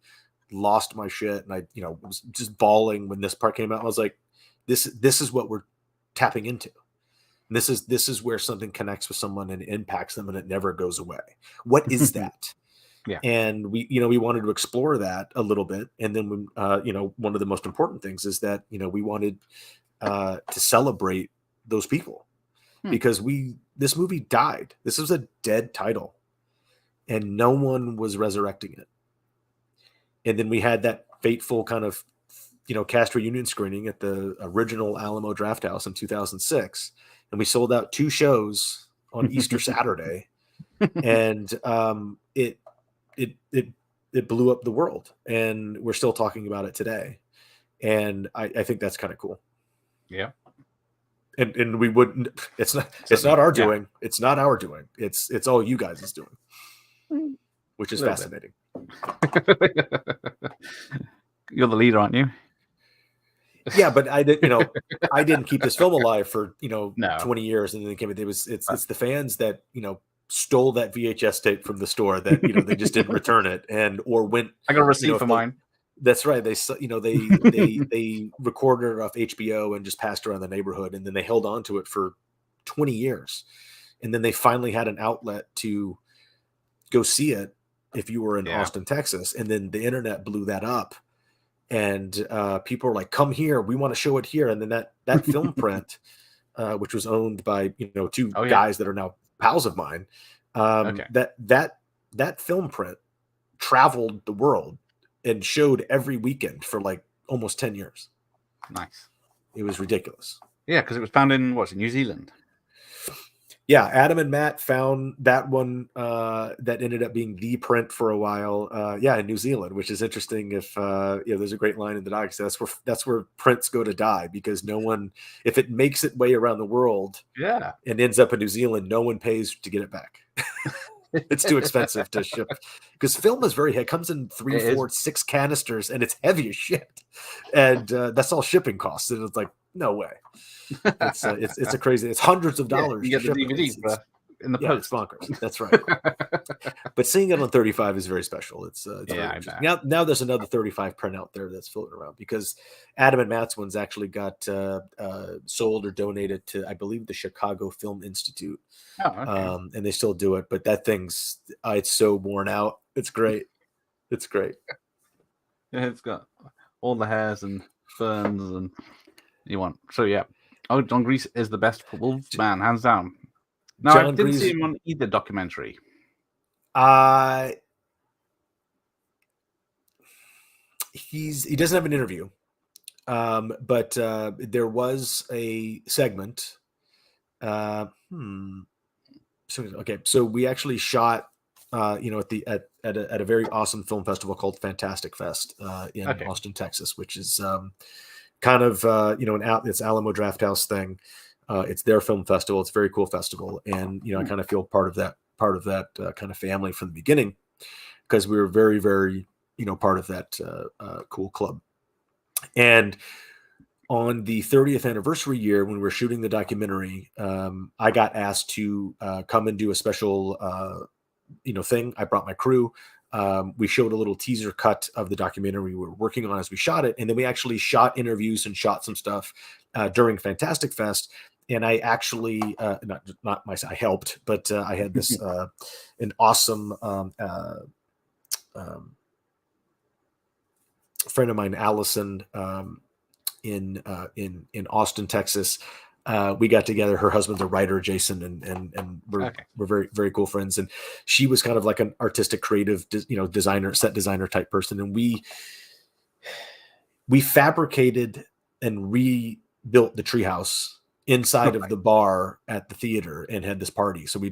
lost my shit. And I was just bawling when this part came out. I was like, this is what we're tapping into. And this is where something connects with someone and impacts them and it never goes away. What is that? Yeah. And we wanted to explore that a little bit. And then, one of the most important things is that, we wanted to celebrate those people because this movie died. This was a dead title and no one was resurrecting it. And then we had that fateful kind of, cast reunion screening at the original Alamo Drafthouse in 2006. And we sold out 2 shows on Easter Saturday. And it blew up the world, and we're still talking about it today. And I think that's kind of cool. Yeah. And we wouldn't, it's not our doing. It's not our doing. It's all you guys is doing, which is fascinating. You're the leader, aren't you? Yeah, but I didn't keep this film alive for 20 years, and then it came. It's the fans that stole that VHS tape from the store that they just didn't return it or went. I got a receipt for mine. That's right. They they recorded it off HBO and just passed around the neighborhood, and then they held on to it for 20 years, and then they finally had an outlet to go see it if you were in Austin, Texas, and then the internet blew that up. And people were like, "Come here, we want to show it here." And then that film print, which was owned by 2 guys that are now pals of mine, that film print traveled the world and showed every weekend for like almost 10 years. Nice. It was ridiculous. Yeah, because it was found in New Zealand. Yeah, Adam and Matt found that one that ended up being the print for a while. In New Zealand, which is interesting. If there's a great line in the doc. That's where prints go to die, because no one, if it makes its way around the world, and ends up in New Zealand, no one pays to get it back. It's too expensive to ship, because film is very heavy. It comes in 3, 4, 6 canisters, and it's heavy as shit. And that's all shipping costs. And it's like, no way. It's a crazy. It's hundreds of dollars. You get the DVD in the post. It's bonkers. That's right. But seeing it on 35 is very special. It's now there's another 35 print out there that's floating around, because Adam and Matt's ones actually got sold or donated to, I believe, the Chicago Film Institute. And they still do it, but that thing's it's so worn out. It's great. It's great. Yeah, it's got all the hairs and ferns and you want. So yeah. Oh, John Grease is the best Wolfman, hands down. No, I didn't see him on either documentary. He doesn't have an interview, but there was a segment. So we actually shot, at a very awesome film festival called Fantastic Fest in Austin, Texas, which is kind of it's Alamo Drafthouse thing. It's their film festival. It's a very cool festival, and I kind of feel part of that kind of family from the beginning, because we were very, very part of that cool club. And on the 30th anniversary year, when we were shooting the documentary, I got asked to come and do a special thing. I brought my crew. We showed a little teaser cut of the documentary we were working on as we shot it, and then we actually shot interviews and shot some stuff during Fantastic Fest. And I actually not myself, I helped, but I had this an awesome friend of mine, Allison, in Austin, Texas. We got together. Her husband's a writer, Jason, and we're very, very cool friends. And she was kind of like an artistic, creative, designer, set designer type person. And we fabricated and rebuilt the treehouse inside of the bar at the theater and had this party. So we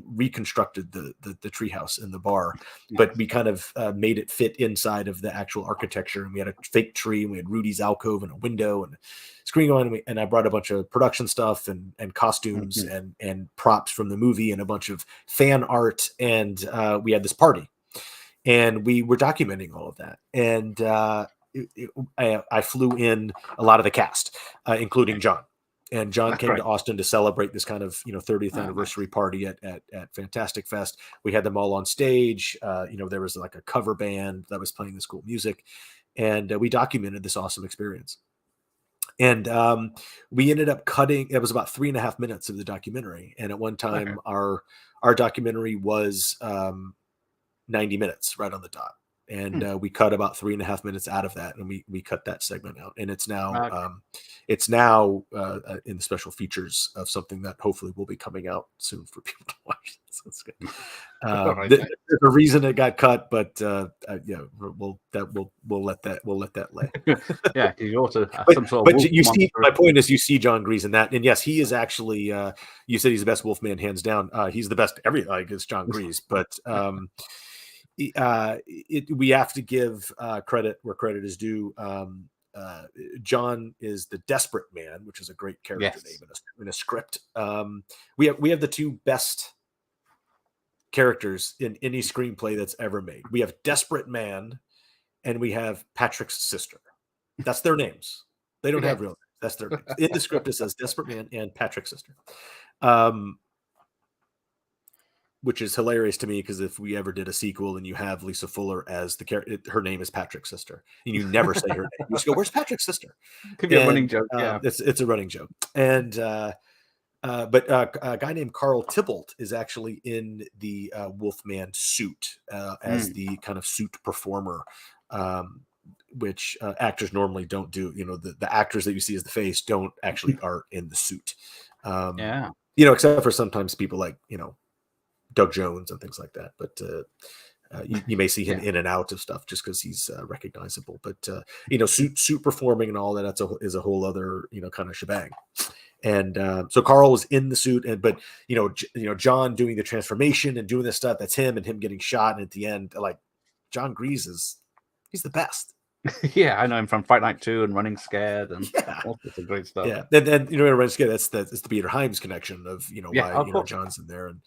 reconstructed the treehouse in the bar, but we kind of made it fit inside of the actual architecture. And we had a fake tree, and we had Rudy's alcove and a window and a screen going. And I brought a bunch of production stuff and costumes and props from the movie and a bunch of fan art. And we had this party, and we were documenting all of that. And I flew in a lot of the cast, including John. And John came to Austin to celebrate this kind of 30th anniversary party at Fantastic Fest. We had them all on stage. There was like a cover band that was playing this cool music, and we documented this awesome experience. And we ended up cutting. It was about 3.5 minutes of the documentary, and at one time our documentary was 90 minutes right on the dot. And we cut about 3.5 minutes out of that, and we cut that segment out, and it's now in the special features of something that hopefully will be coming out soon for people to watch. So it's good. There's a reason it got cut, but we'll let that lay. Yeah, you also you see, my point is, you see John Grease in that, and yes, he is actually. You said he's the best Wolfman, hands down. He's the best. It's John Grease, but. We have to give credit where credit is due. John is the desperate man, which is a great character name in a script. We have the two best characters in any screenplay that's ever made. We have Desperate Man, and we have Patrick's sister. That's their names. They don't have real names. That's their names. In the script, it says Desperate Man and Patrick's sister. Which is hilarious to me, because if we ever did a sequel and you have Lisa Fuller as the character, her name is Patrick's sister, and you never say her name. You just go, "Where's Patrick's sister?" Could be a running joke. Yeah, it's a running joke. And but a guy named Carl Tybalt is actually in the Wolfman suit as the kind of suit performer, which actors normally don't do. The actors that you see as the face don't actually are in the suit. Except for sometimes people like Doug Jones and things like that, but you may see him in and out of stuff just because he's recognizable. But suit performing and all that is a whole other kind of shebang. And so Carl was in the suit, but John doing the transformation and doing this stuff, that's him, and him getting shot, and at the end, like, John Grease he's the best. Yeah, I know him from Fight Night 2 and Running Scared, and all sorts of great stuff. Yeah, and Running Scared, it's the Peter Hyams connection of why John's in there. And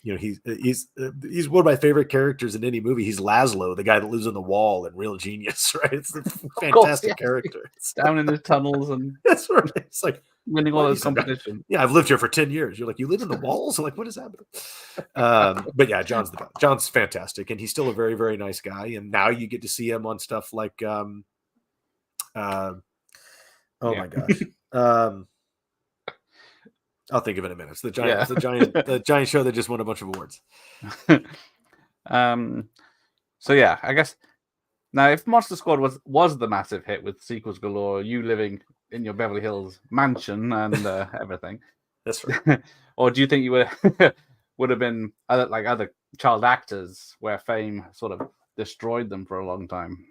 he's one of my favorite characters in any movie. He's Laszlo, the guy that lives in the wall in Real Genius, right? It's a fantastic character. It's down in the tunnels, and that's right. It's like winning all those competitions. Yeah, I've lived here for 10 years. You're like, you live in the walls? I'm like, what is happening? But yeah, John's fantastic, and he's still a very, very nice guy. And now you get to see him on stuff like my gosh. I'll think of it in a minute. It's the giant show that just won a bunch of awards. So yeah, I guess now if Monster Squad was the massive hit with sequels galore, you living in your Beverly Hills mansion and everything, that's right. Or do you think you would have been other child actors where fame sort of destroyed them for a long time?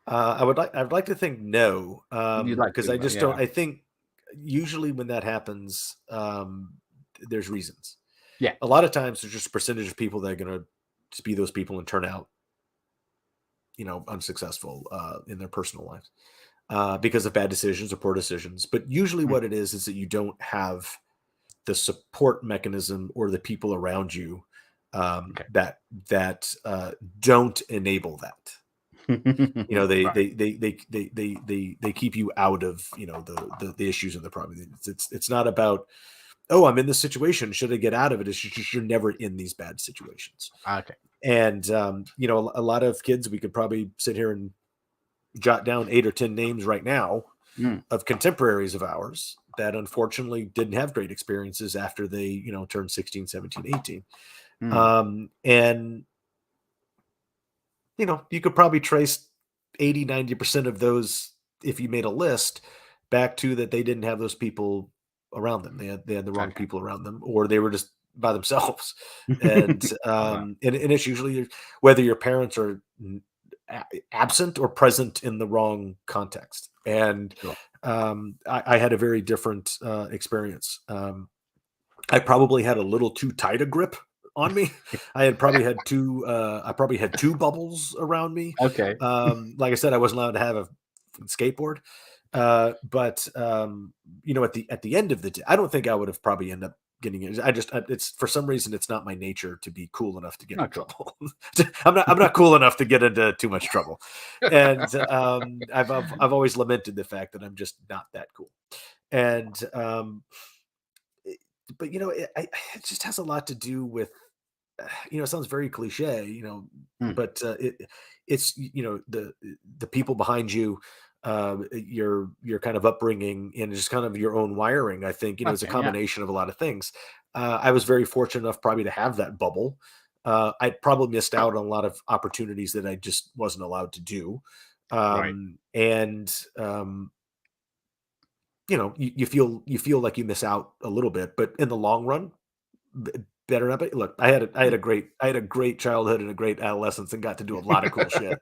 I'd like to think no, because I just don't. I think usually when that happens, there's reasons. Yeah, a lot of times there's just a percentage of people that are going to just be those people and turn out, unsuccessful in their personal lives. because of bad decisions or poor decisions. But usually what it is that you don't have the support mechanism or the people around you that don't enable that. They keep you out of the issues and the problem. It's not about, oh, I'm in this situation, should I get out of it? It's just you're never in these bad situations. Okay. And a lot of kids, we could probably sit here and jot down 8 or 10 names right now of contemporaries of ours that unfortunately didn't have great experiences after they turned 16, 17, 18. And you could probably trace 80-90% of those, if you made a list, back to that they didn't have those people around them. They had the wrong people around them, or they were just by themselves. And and it's usually whether your parents are absent or present in the wrong context. And I had a very different experience. I probably had a little too tight a grip on me. I probably had two bubbles around me. Okay. Like I said, I wasn't allowed to have a skateboard. But at the end of the day, I don't think I would have probably ended up getting it. It's for some reason, it's not my nature to be cool enough to get in trouble. I'm not cool enough to get into too much trouble. And I've always lamented the fact that I'm just not that cool. And but it just has a lot to do with it sounds very cliche, but it's the people behind you, your kind of upbringing, and just kind of your own wiring. I think it's a combination of a lot of things. I was very fortunate enough probably to have that bubble. I probably missed out on a lot of opportunities that I just wasn't allowed to do. And you feel like you miss out a little bit, but in the long run, better not. But look, I had a great childhood and a great adolescence, and got to do a lot of cool shit.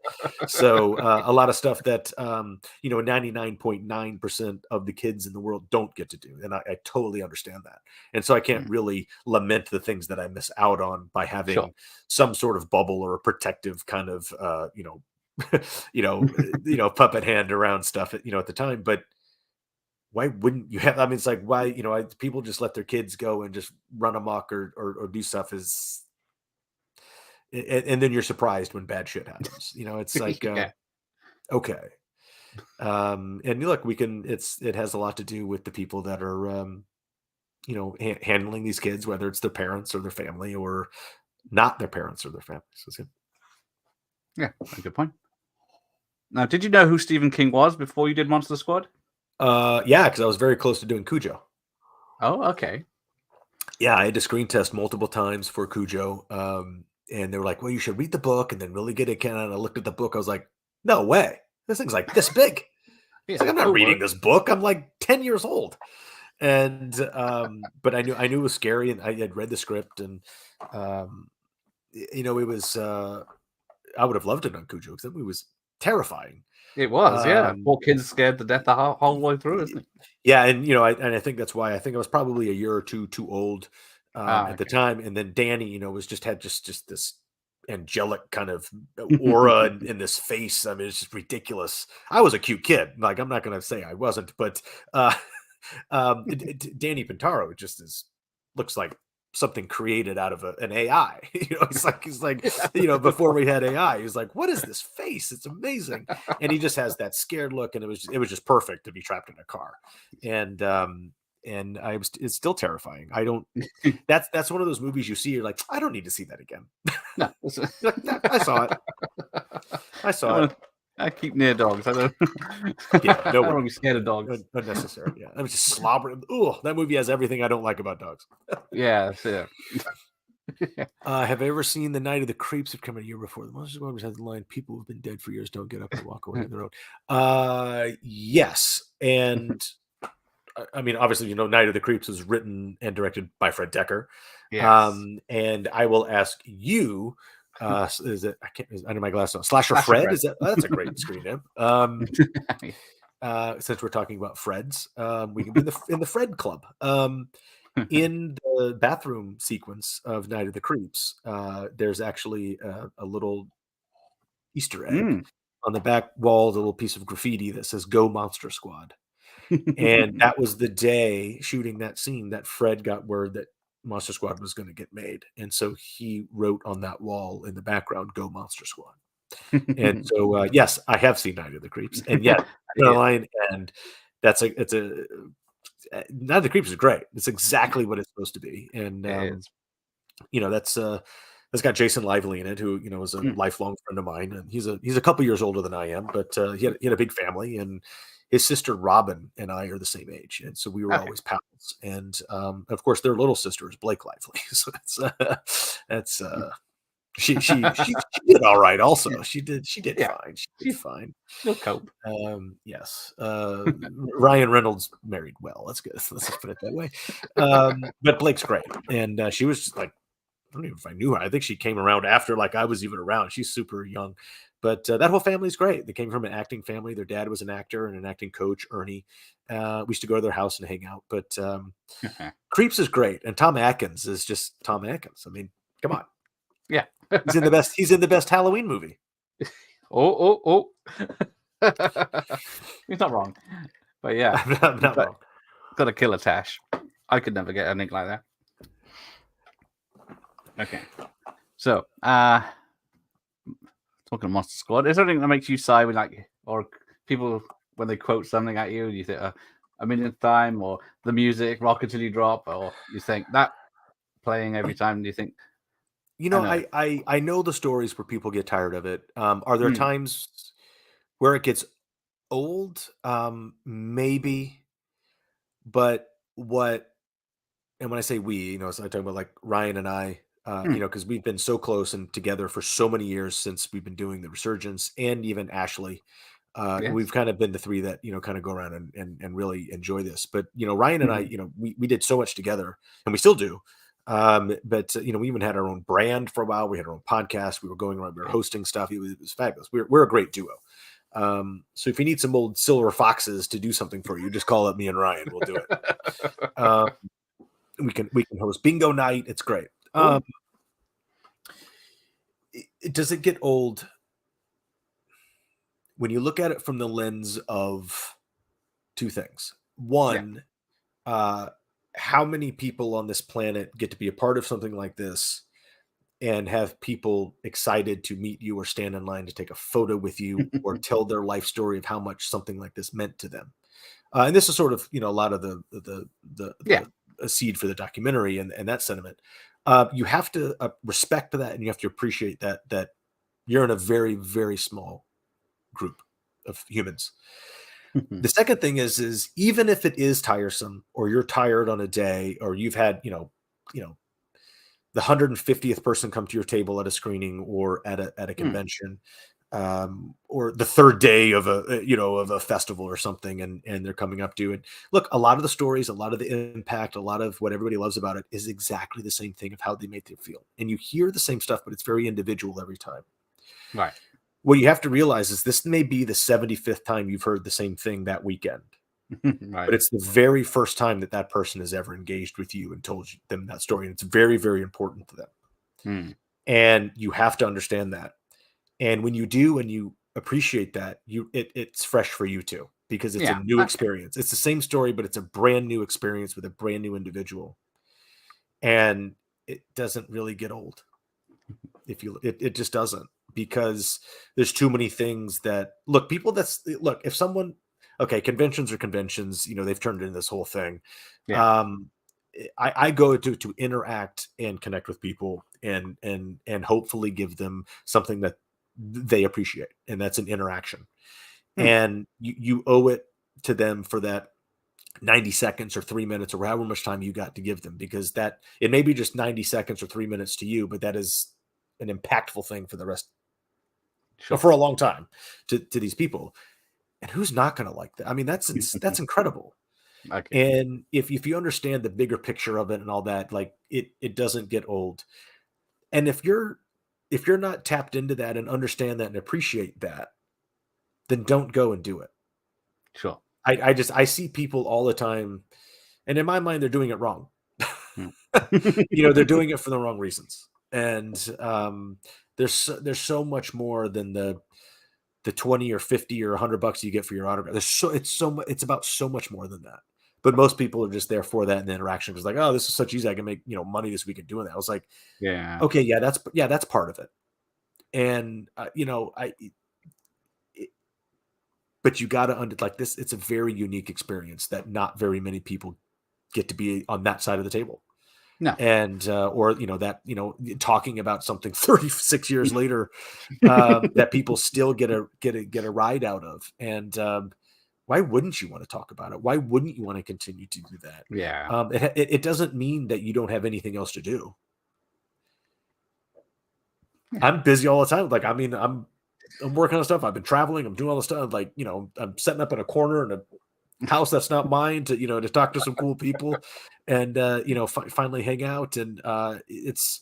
So a lot of stuff that 99.9% of the kids in the world don't get to do, and I totally understand that. And so I can't really lament the things that I miss out on by having some sort of bubble or a protective kind of puppet hand around stuff at the time. But why wouldn't you have? I mean, it's like, why, people just let their kids go and just run amok or do stuff and then you're surprised when bad shit happens. It's like, okay. And look, it has a lot to do with the people that are, handling these kids, whether it's their parents or their family or not their parents or their families. So yeah, a good point. Now, did you know who Stephen King was before you did Monster Squad? Yeah, because I was very close to doing Cujo. Oh, okay. Yeah, I had to screen test multiple times for Cujo. And they were like, well, you should read the book and then really get it. And I looked at the book. I was like, no way. This thing's like this big. It's like, I'm not reading this book. I'm like 10 years old. And but I knew it was scary, and I had read the script, and it was I would have loved it on Cujo because that movie was terrifying. It was, yeah. Poor kids scared to death the whole way through, isn't it? Yeah, and I think that's why I think I was probably a year or two too old at the time. And then Danny, had just this angelic kind of aura in this face. I mean, it's just ridiculous. I was a cute kid. Like, I'm not going to say I wasn't, but Danny Pintaro just looks like something created out of an AI. He's like before we had AI, he was like, what is this face? It's amazing. And he just has that scared look, and it was just perfect to be trapped in a car. And it's still terrifying. That's one of those movies you see, you're like, I don't need to see that again. No. I saw it. I keep near dogs. I don't. Yeah, no, I don't be scared of dogs. Unnecessary. Yeah, I was just slobbering. Oh, that movie has everything I don't like about dogs. Yeah. Have I ever seen The Night of the Creeps? Have come a year before. The Monsters Squad has the line, "People who've been dead for years don't get up and walk away on their own." Yes, and I mean, obviously, Night of the Creeps was written and directed by Fred Decker. Yes. And I will ask you. Is it? I can't. Under my glasses. Slasher Fred. Is that? That's a great screen name. Since we're talking about Freds, we can be in the Fred Club. In the bathroom sequence of Night of the Creeps, there's actually a little Easter egg on the back wall, the little piece of graffiti that says "Go Monster Squad." And that was the day shooting that scene that Fred got word that Monster Squad was going to get made. And so he wrote on that wall in the background, "Go Monster Squad." And so, yes, I have seen Night of the Creeps. And yes, Line, and Night of the Creeps is great. It's exactly what it's supposed to be. And, that's got Jason Lively in it, who, is a lifelong friend of mine. And he's a couple years older than I am, but he had a big family, and his sister Robin and I are the same age. And so we were always pals. And of course, their little sister is Blake Lively. So that's she did all right. Also, she did fine. She did fine. She'll cope. Yes. Ryan Reynolds married well. Let's just put it that way. But Blake's great, and she was like, I don't even know if I knew her. I think she came around after like I was even around. She's super young, but that whole family's great. They came from an acting family. Their dad was an actor and an acting coach, Ernie. We used to go to their house and hang out. But Creeps is great, and Tom Atkins is just Tom Atkins. I mean, come on. Yeah. He's in the best Halloween movie. Oh. He's not wrong. But yeah. I'm not wrong. Got a killer Tash. I could never get a nick like that. Okay. So, talking of Monster Squad, is there anything that makes you sigh when or people when they quote something at you, you think a millionth time, or the music, Rock Until You Drop, or you think that playing every time, do you think? I know the stories where people get tired of it. Are there times where it gets old? Maybe. But and when I say we, so I talk about like Ryan and I, because we've been so close and together for so many years since we've been doing the Resurgence, and even Ashley. Yes. We've kind of been the three that, kind of go around and really enjoy this. But, Ryan and I, we did so much together, and we still do. But we even had our own brand for a while. We had our own podcast. We were going around, we were hosting stuff. It was fabulous. We're a great duo. So if you need some old silver foxes to do something for you, just call up me and Ryan. We'll do it. We can host bingo night. It's great. Does it get old when you look at it from the lens of two things? One, how many people on this planet get to be a part of something like this and have people excited to meet you or stand in line to take a photo with you or tell their life story of how much something like this meant to them? And this is sort of, a lot of the seed for the documentary and that sentiment. You have to respect that, and you have to appreciate that you're in a very, very small group of humans. The second thing is even if it is tiresome, or you're tired on a day, or you've had, the 150th person come to your table at a screening or at a convention, or the third day of a festival or something, and they're coming up to you. And look, a lot of the stories, a lot of the impact, a lot of what everybody loves about it is exactly the same thing of how they made them feel. And you hear the same stuff, but it's very individual every time. Right. What you have to realize is this may be the 75th time you've heard the same thing that weekend. Right. But it's the very first time that person has ever engaged with you and told them that story. And it's very, very important to them. And you have to understand that. And when you do, and you appreciate that, it's fresh for you too, because it's a new experience. It's the same story, but it's a brand new experience with a brand new individual. And it doesn't really get old. It just doesn't, because there's too many things that if someone, conventions are conventions, they've turned into this whole thing. I go to interact and connect with people and hopefully give them something that they appreciate, and that's an interaction. And you owe it to them for that 90 seconds or 3 minutes or however much time you got to give them, because that it may be just 90 seconds or 3 minutes to you, but that is an impactful thing for the rest, for a long time to these people. And who's not going to like that? I mean, that's incredible. Okay. And if you understand the bigger picture of it and all that, like it doesn't get old. And if you're not tapped into that and understand that and appreciate that, then don't go and do it. Sure. I see people all the time, and in my mind, they're doing it wrong. They're doing it for the wrong reasons. And there's so much more than the the 20 or 50 or $100 you get for your autograph. It's about so much more than that. But most people are just there for that and the interaction, because like, oh, this is such easy. I can make money this weekend doing that. I was like, yeah, okay, yeah, that's part of it. And but you got to like this. It's a very unique experience that not very many people get to be on that side of the table. No. And or talking about something 36 years later that people still get a ride out of. And why wouldn't you want to talk about it? Why wouldn't you want to continue to do that? Yeah. It doesn't mean that you don't have anything else to do. Yeah. I'm busy all the time. Like, I mean, I'm working on stuff. I've been traveling. I'm doing all the stuff. Like, I'm setting up in a corner in a house that's not mine to talk to some cool people and finally hang out. And it's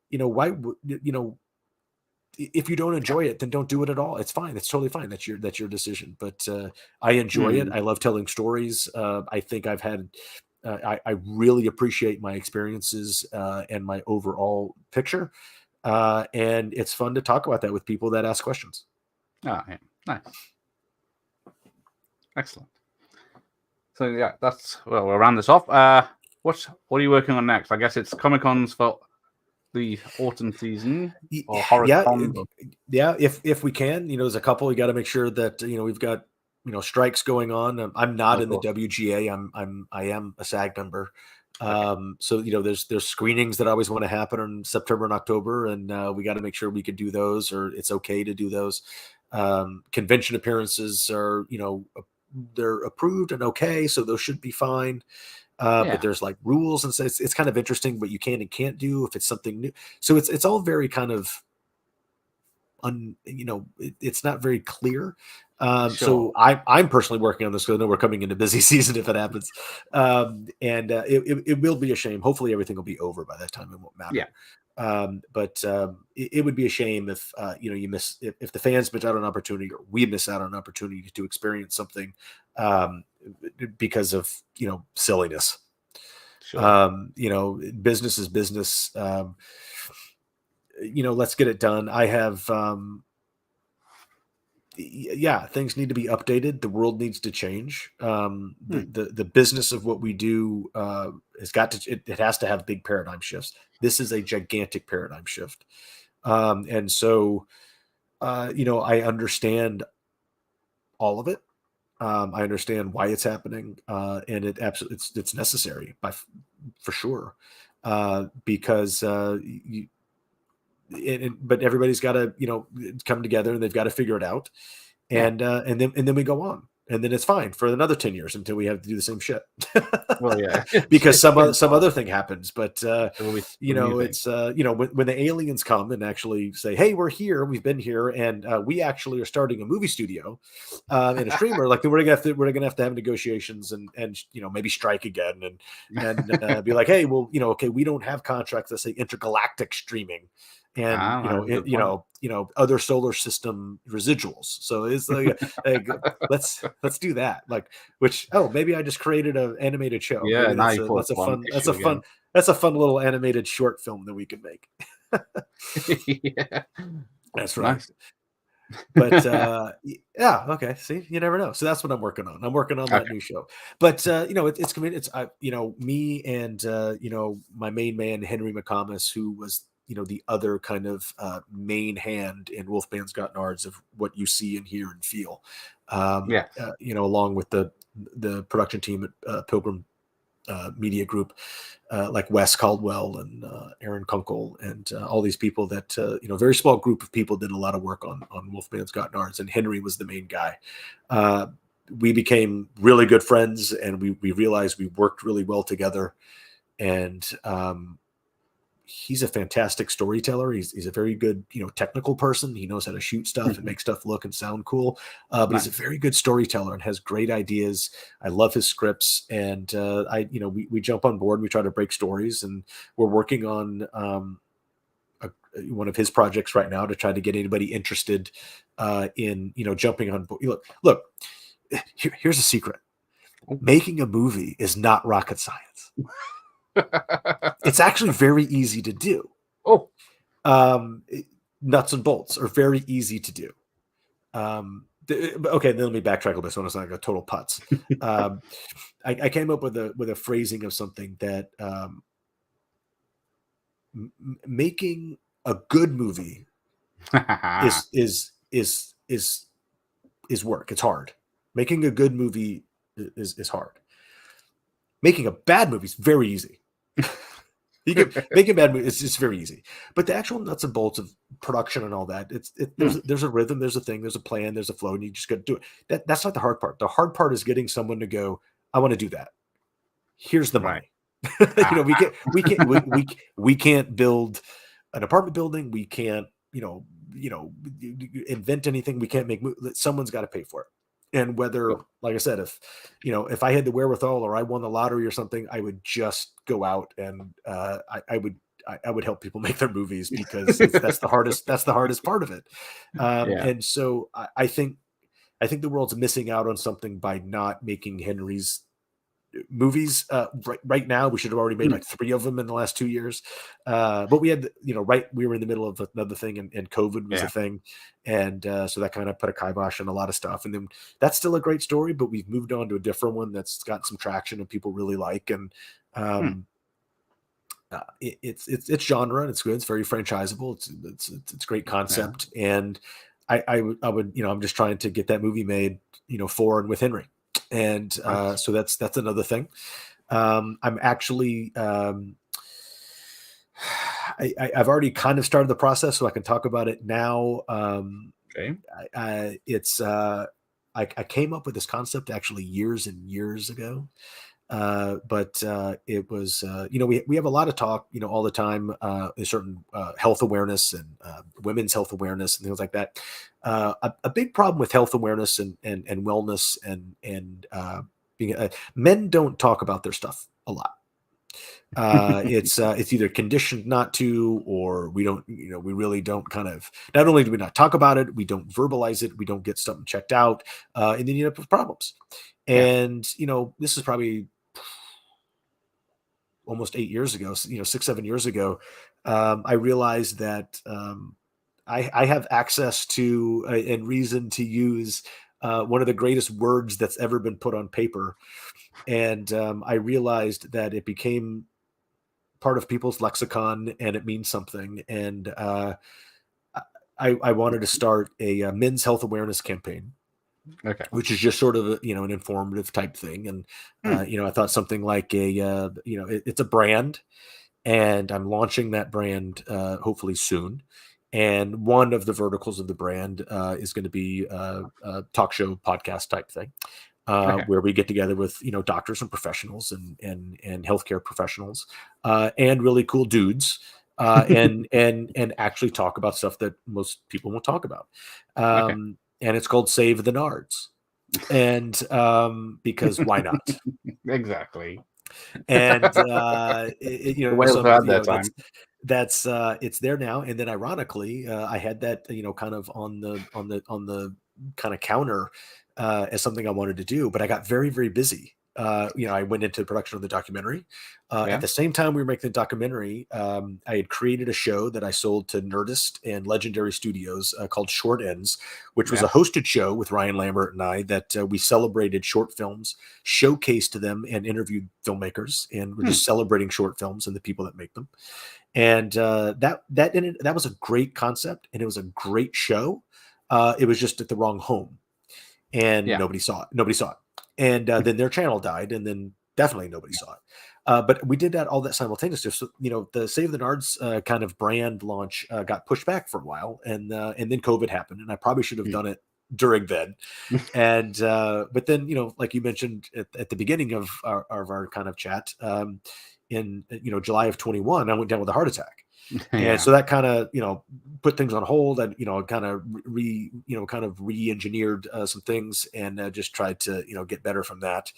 why if you don't enjoy it, then don't do it at all. It's fine. It's totally fine. That's your decision. But I enjoy it. I love telling stories. I think I've had I really appreciate my experiences and my overall picture, and it's fun to talk about that with people that ask questions. Oh, yeah. Nice. Excellent. So yeah, we'll round this off. What are you working on next? I guess it's Comic-Cons for the autumn season, or HorrorCon. Yeah. If we can, there's a couple. We got to make sure that we've got strikes going on. I'm not in the WGA. I am a SAG member. So there's screenings that always want to happen in September and October, and we got to make sure we could do those, or it's okay to do those. Convention appearances are they're approved and okay, so those should be fine. But there's like rules, and so it's kind of interesting what you can and can't do if it's something new. So it's all very kind of it's not very clear. Sure. So I'm personally working on this because I know we're coming into busy season if it happens. And it will be a shame. Hopefully everything will be over by that time. It won't matter. Yeah. But it would be a shame if you miss if the fans miss out on an opportunity, or we miss out on an opportunity to experience something because of silliness. Sure. Business is business. Let's get it done. I have things need to be updated. The world needs to change. The business of what we do has got to it has to have big paradigm shifts. This is a gigantic paradigm shift. And so I understand all of it. I understand why it's happening, and it's necessary for sure, because but everybody's got to come together, and they've got to figure it out, and then we go on, and then it's fine for another 10 years until we have to do the same shit. Well, yeah, because some other thing happens. But it's when the aliens come and actually say, "Hey, we're here. We've been here, and we actually are starting a movie studio and a streamer." Like, we're gonna have to have negotiations and maybe strike again and be like, "Hey, well, okay, we don't have contracts that say intergalactic streaming." And other solar system residuals. So it's like let's do that. Like, maybe I just created an animated show. Yeah, that's a fun little animated short film that we could make. Yeah, that's right. Nice. But okay. See, you never know. So that's what I'm working on. I'm working on that new show. But it's me and my main man Henry McComas, who was the other kind of main hand in Wolfman's Got Nards of what you see and hear and feel. Along with the production team at Pilgrim Media Group, like Wes Caldwell and Aaron Kunkel and all these people that very small group of people did a lot of work on Wolfman's Got Nards, and Henry was the main guy. We became really good friends, and we realized we worked really well together, and he's a fantastic storyteller. He's a very good, technical person. He knows how to shoot stuff and make stuff look and sound cool. But he's a very good storyteller and has great ideas. I love his scripts, and we jump on board and we try to break stories, and we're working on one of his projects right now to try to get anybody interested in jumping on board. Look, here's a secret. Making a movie is not rocket science. It's actually very easy to do. Nuts and bolts are very easy to do. Okay, then let me backtrack a little bit so it's not like a total putz. I came up with a phrasing of something that making a good movie is work. It's hard. Making a good movie is hard. Making a bad movie is very easy. You can make a bad movie. It's just very easy. But the actual nuts and bolts of production and all that, there's a rhythm, there's a thing, there's a plan, there's a flow, and you just got to do it. That's not the hard part. The hard part is getting someone to go, I want to do that. Here's the money. Right. We can't build an apartment building. We can't, invent anything. We can't make. Someone's got to pay for it. And whether, like I said, if I had the wherewithal or I won the lottery or something, I would just go out and I would help people make their movies because that's the hardest part of it. And so I think the world's missing out on something by not making Henry's movies right now. We should have already made like 3 of them in the last 2 years, but we had we were in the middle of another thing, and COVID was a thing, and so that kind of put a kibosh on a lot of stuff. And then that's still a great story, but we've moved on to a different one that's got some traction and people really like. And it's genre and it's good. It's very franchisable. It's great concept, and I would I'm just trying to get that movie made for and with Henry. And so that's another thing. I'm actually I've already kind of started the process, so I can talk about it now. Okay. I came up with this concept actually years and years ago. But it was, we have a lot of talk, all the time, there's certain health awareness and women's health awareness and things like that. A big problem with health awareness and wellness and being men don't talk about their stuff a lot. It's either conditioned not to, or we don't, we really don't not only do we not talk about it, we don't verbalize it, we don't get something checked out, and then you end up with problems. And, this is probably almost 8 years ago, 6-7 years ago, I realized that I have access to and reason to use one of the greatest words that's ever been put on paper. And I realized that it became part of people's lexicon and it means something. And I wanted to start a men's health awareness campaign. Okay. Which is just sort of an informative type thing. And, I thought something like it's a brand, and I'm launching that brand hopefully soon. And one of the verticals of the brand is going to be a talk show podcast type thing, where we get together with, doctors and professionals and healthcare professionals and really cool dudes and actually talk about stuff that most people won't talk about. And it's called Save the Nards. And because why not? Exactly. And it's there now. And then ironically, I had that kind of on the kind of counter as something I wanted to do, but I got very, very busy. I went into the production of the documentary. At the same time we were making the documentary, I had created a show that I sold to Nerdist and Legendary Studios called Short Ends, which was a hosted show with Ryan Lambert and I that we celebrated short films, showcased them, and interviewed filmmakers, and we're just celebrating short films and the people that make them. And that was a great concept, and it was a great show. It was just at the wrong home, and nobody saw it. And then their channel died, and then definitely nobody saw it. But we did all that simultaneously. So, the Save the Nards kind of brand launch got pushed back for a while, and then COVID happened, and I probably should have done it during then. And but then, like you mentioned at the beginning of our kind of chat, in July of 21, I went down with a heart attack. And so that kind of, put things on hold, and, kind of re-engineered some things, and just tried to, get better from that.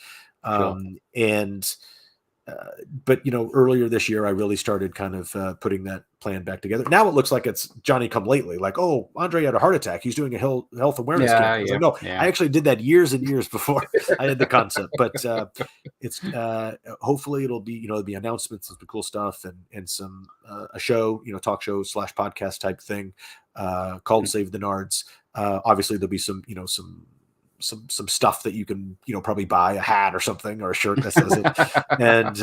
But earlier this year, I really started kind of putting that plan back together. Now it looks like it's Johnny come lately. Like, oh, Andre had a heart attack. He's doing a health awareness campaign. No, I actually did that years and years before I had the concept. But it's hopefully it'll be it'll be announcements of the cool stuff and some a show talk show / podcast type thing called Save the Nards. Obviously there'll be some, some stuff that you can, probably buy, a hat or something, or a shirt that says it. And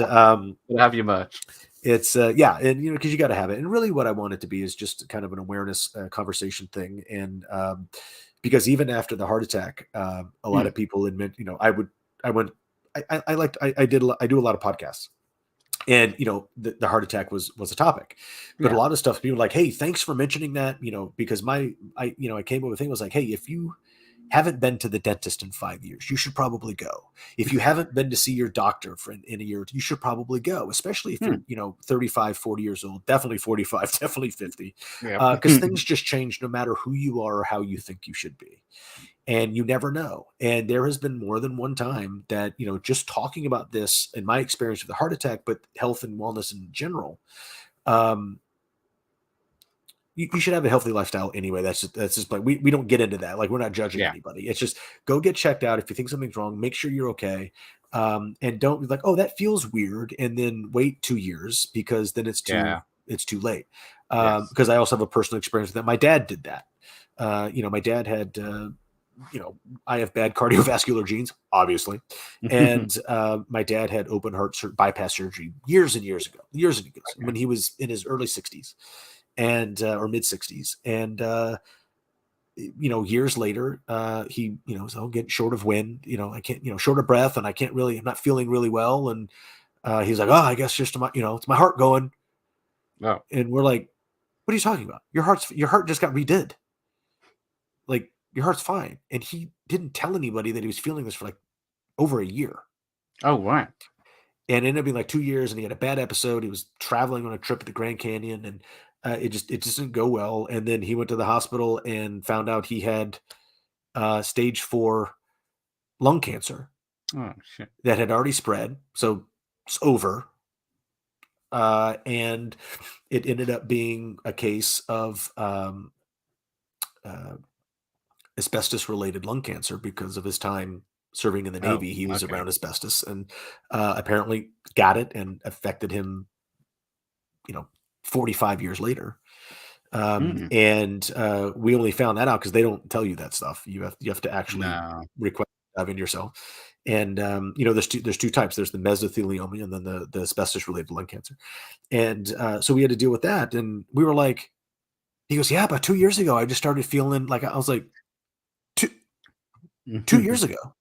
have your merch. It's and because you got to have it. And really what I want it to be is just kind of an awearness conversation thing. And because even after the heart attack, a lot of people admit, I do a lot of podcasts. And the heart attack was a topic, but a lot of stuff people were like, hey, thanks for mentioning that, because I came up with a thing was like, hey, if you haven't been to the dentist in 5 years, you should probably go. If you haven't been to see your doctor in a year, you should probably go, especially if you're 35, 40 years old, definitely 45, definitely 50, because things just change no matter who you are or how you think you should be. And you never know. And there has been more than one time that, just talking about this in my experience with a heart attack, but health and wellness in general, you should have a healthy lifestyle anyway. That's just like, we don't get into that. Like, we're not judging anybody. It's just go get checked out. If you think something's wrong, make sure you're okay. And don't be like, oh, that feels weird. And then wait 2 years, because then it's too late. Because I also have a personal experience with that. My dad did that. My dad had, I have bad cardiovascular genes, obviously. And my dad had open heart bypass surgery years and years ago, when he was in his early 60s and or mid 60s. And years later, he was getting short of wind, I can't, short of breath, and I'm not feeling really well. And he's like, oh, I guess just it's my heart going. Oh. And we're like, what are you talking about? Your heart just got redid. Like, your heart's fine. And he didn't tell anybody that he was feeling this for like over a year. Oh, right. And it ended up being like 2 years, and he had a bad episode. He was traveling on a trip to the Grand Canyon, and it just didn't go well. And then he went to the hospital and found out he had stage 4 lung cancer. Oh, shit. That had already spread. So it's over. And it ended up being a case of asbestos-related lung cancer because of his time serving in the Navy. He was around asbestos, and apparently got it and affected him, 45 years later. And we only found that out because they don't tell you that stuff. You have to actually request it in yourself. And there's two types. There's the mesothelioma and then the asbestos-related lung cancer. And so we had to deal with that. And we were like, he goes, yeah, about 2 years ago, I just started feeling like, I was like, 2 years ago.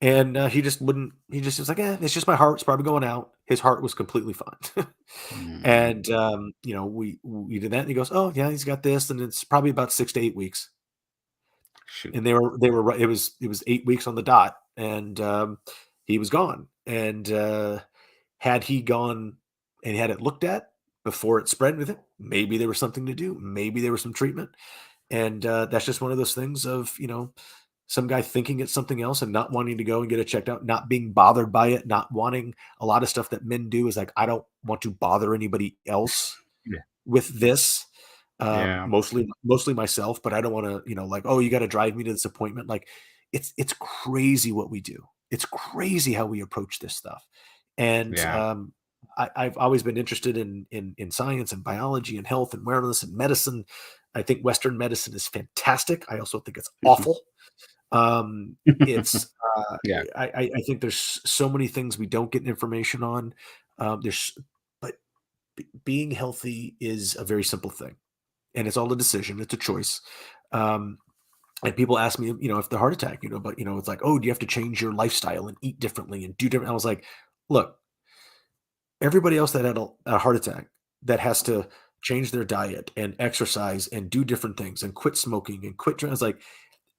And he just was like, it's just my heart. It's probably going out. His heart was completely fine. And, we did that. And he goes, oh yeah, he's got this. And it's probably about 6 to 8 weeks. Shoot. And they were right. It was 8 weeks on the dot, and he was gone. And had he gone and had it looked at before it spread with it, maybe there was something to do. Maybe there was some treatment. And that's just one of those things of, some guy thinking it's something else and not wanting to go and get it checked out, not being bothered by it, not wanting. A lot of stuff that men do is like, I don't want to bother anybody else with this. Mostly myself, but I don't want to, like, oh, you got to drive me to this appointment. Like, it's crazy what we do. It's crazy how we approach this stuff. And I've always been interested in science and biology and health and wellness and medicine. I think Western medicine is fantastic. I also think it's awful. It's I think there's so many things we don't get information on. But being healthy is a very simple thing, and it's all a decision. It's a choice. And people ask me, if the heart attack, but it's like, oh, do you have to change your lifestyle and eat differently and do different? I was like, look, everybody else that had a heart attack that has to change their diet and exercise and do different things and quit smoking and quit drinking. I was like,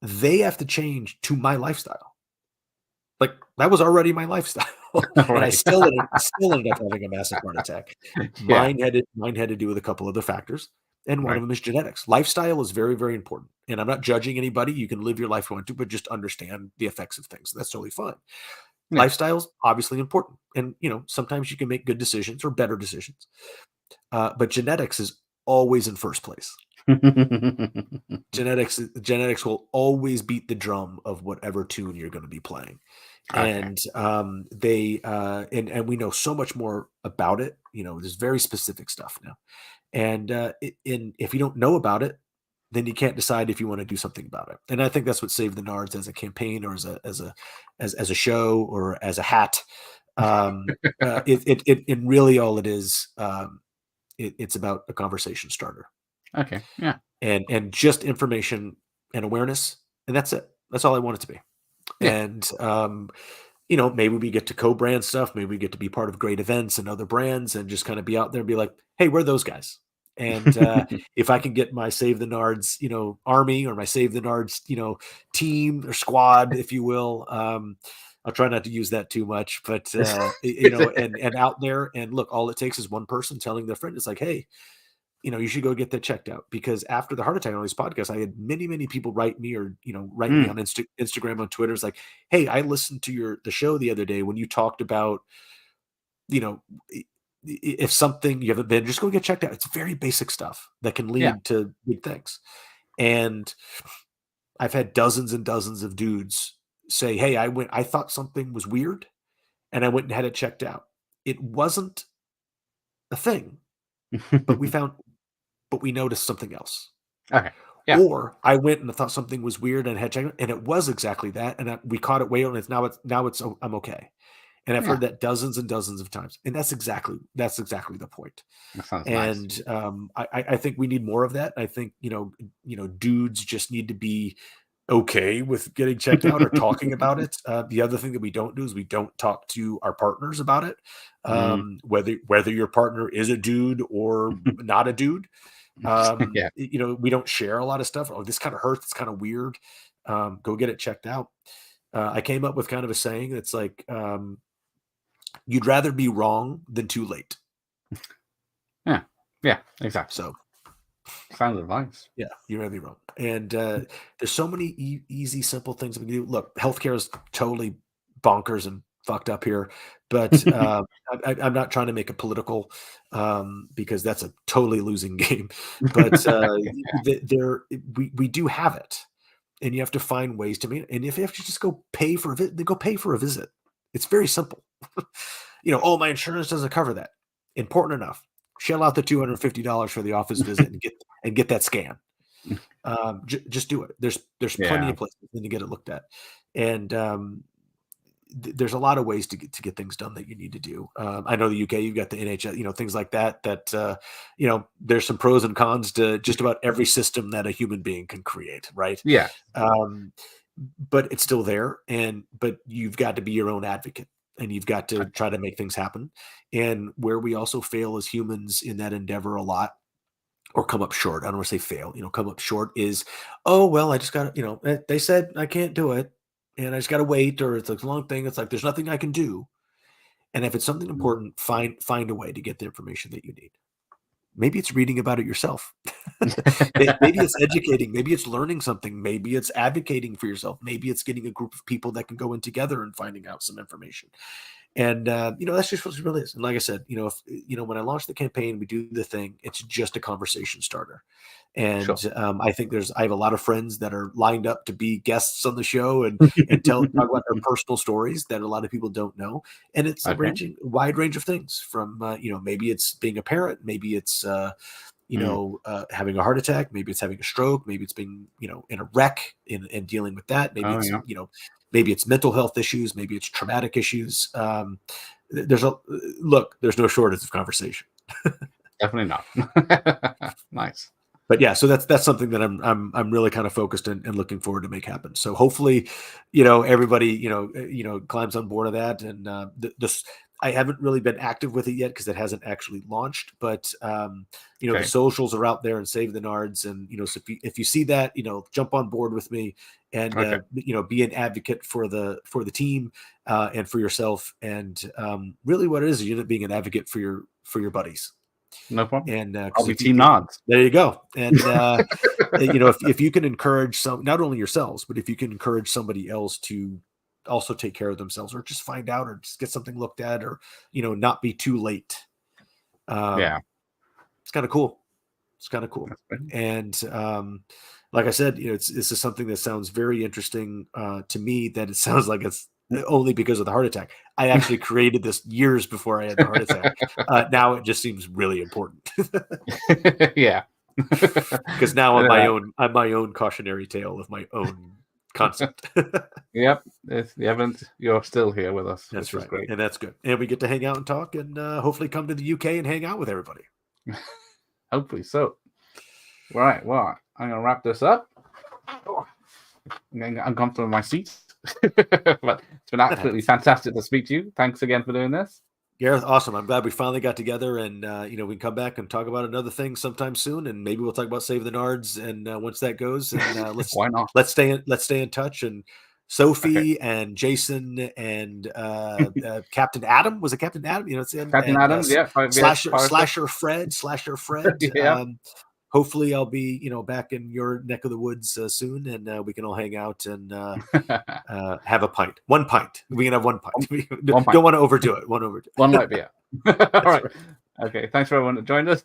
they have to change to my lifestyle. Like, that was already my lifestyle. And I still ended up having a massive heart attack. Mine had to do with a couple other factors. And one of them is genetics. Lifestyle is very, very important. And I'm not judging anybody. You can live your life you want to, but just understand the effects of things. That's totally fine. Lifestyle is obviously important. And, sometimes you can make good decisions or better decisions. But genetics is always in first place. Genetics will always beat the drum of whatever tune you're going to be playing. And and we know so much more about it. There's very specific stuff now. And if you don't know about it, then you can't decide if you want to do something about it. And I think that's what Save the Nards as a campaign, or as a show, or as a hat. It really, all it is, it's about a conversation starter. Okay. Yeah. And just information and awareness, and that's it. That's all I want it to be. Yeah. And maybe we get to co-brand stuff. Maybe we get to be part of great events and other brands, and just kind of be out there and be like, hey, we're those guys. And if I can get my Save the Nards, army, or my Save the Nards, team or squad, if you will, I'll try not to use that too much, but and out there, and look, all it takes is one person telling their friend, it's like, hey, you should go get that checked out. Because after the heart attack on these podcasts, I had many, many people write me, or, write me on Instagram, on Twitter. It's like, hey, I listened to the show the other day when you talked about, if something you haven't been, just go get checked out. It's very basic stuff that can lead to big things. And I've had dozens and dozens of dudes say, hey, I thought something was weird, and I went and had it checked out. It wasn't a thing, but we noticed something else. Okay. Yeah. Or I went and thought something was weird and had checked, and it was exactly that. And we caught it way on. I'm okay. And I've heard that dozens and dozens of times. And that's exactly the point. That sounds nice. I think we need more of that. I think, dudes just need to be okay with getting checked out or talking about it. The other thing that we don't do is we don't talk to our partners about it. Whether your partner is a dude or not a dude. We don't share a lot of stuff. Oh, this kind of hurts. It's kind of weird. Go get it checked out. I came up with kind of a saying that's like, you'd rather be wrong than too late. Yeah, exactly. So sound advice. Yeah, you'd rather be wrong. And there's so many easy, simple things we can do. Look, healthcare is totally bonkers and fucked up here, but I'm not trying to make it political, because that's a totally losing game. But we do have it, and you have to find ways to meet it. And if you have to just go pay for a visit, then go pay for a visit. It's very simple. Oh, my insurance doesn't cover that. Important enough. Shell out the $250 for the office visit and get that scan. Just do it. There's plenty of places to get it looked at, and there's a lot of ways to get things done that you need to do. I know the UK, you've got the NHS, things like that. There's some pros and cons to just about every system that a human being can create, right? Yeah. But it's still there, but you've got to be your own advocate, and you've got to try to make things happen. And where we also fail as humans in that endeavor a lot, or come up short, I don't want to say fail, come up short, is, oh, well, I just got to, they said I can't do it, and I just got to wait, or it's a long thing. It's like, there's nothing I can do. And if it's something important, find a way to get the information that you need. Maybe it's reading about it yourself. Maybe it's educating. Maybe it's learning something. Maybe it's advocating for yourself. Maybe it's getting a group of people that can go in together and finding out some information. And, that's just what it really is. And like I said, when I launched the campaign, we do the thing, it's just a conversation starter. And I think I have a lot of friends that are lined up to be guests on the show and talk about their personal stories that a lot of people don't know. And it's a wide range of things from, maybe it's being a parent, maybe it's, having a heart attack, maybe it's having a stroke, maybe it's being, in a wreck and dealing with that. Maybe maybe it's mental health issues, maybe it's traumatic issues. There's no shortage of conversation. Definitely not. Nice. But yeah, so that's something that I'm really kind of focused and looking forward to make happen. So hopefully, everybody, climbs on board of that. And I haven't really been active with it yet because it hasn't actually launched. But the socials are out there, and Save the Nards. And so if you see that, jump on board with me, and be an advocate for the team and for yourself. And really, what it is, you end up being an advocate for your buddies. No problem. And I'll be Team Nards. There you go. And if you can encourage not only yourselves, but if you can encourage somebody else to also take care of themselves, or just find out, or just get something looked at, or not be too late. It's kind of cool. And like I said, this is something that sounds very interesting to me. That it sounds like it's only because of the heart attack. I actually created this years before I had the heart attack. Now it just seems really important. Yeah. Because now I'm my own cautionary tale of my own concept. Yep, you're still here with us. That's right, great. And that's good. And we get to hang out and talk, and hopefully come to the UK and hang out with everybody. Hopefully so. Right, well, I'm gonna wrap this up. I'm getting uncomfortable in my seat, but it's been absolutely fantastic to speak to you. Thanks again for doing this. Gareth, awesome. I'm glad we finally got together, and we can come back and talk about another thing sometime soon, and maybe we'll talk about Save the Nards, and once that goes, and why not? Let's stay in touch. And Sophie and Jason and Captain Adam, was it Captain Adam? You know, Captain Adam, yeah. Slasher Fred. Yeah. Hopefully I'll be, back in your neck of the woods soon, and we can all hang out and have a pint. One pint. We can have one pint. Don't want to overdo it. One might be it. All right. Okay. Thanks for everyone that joined us.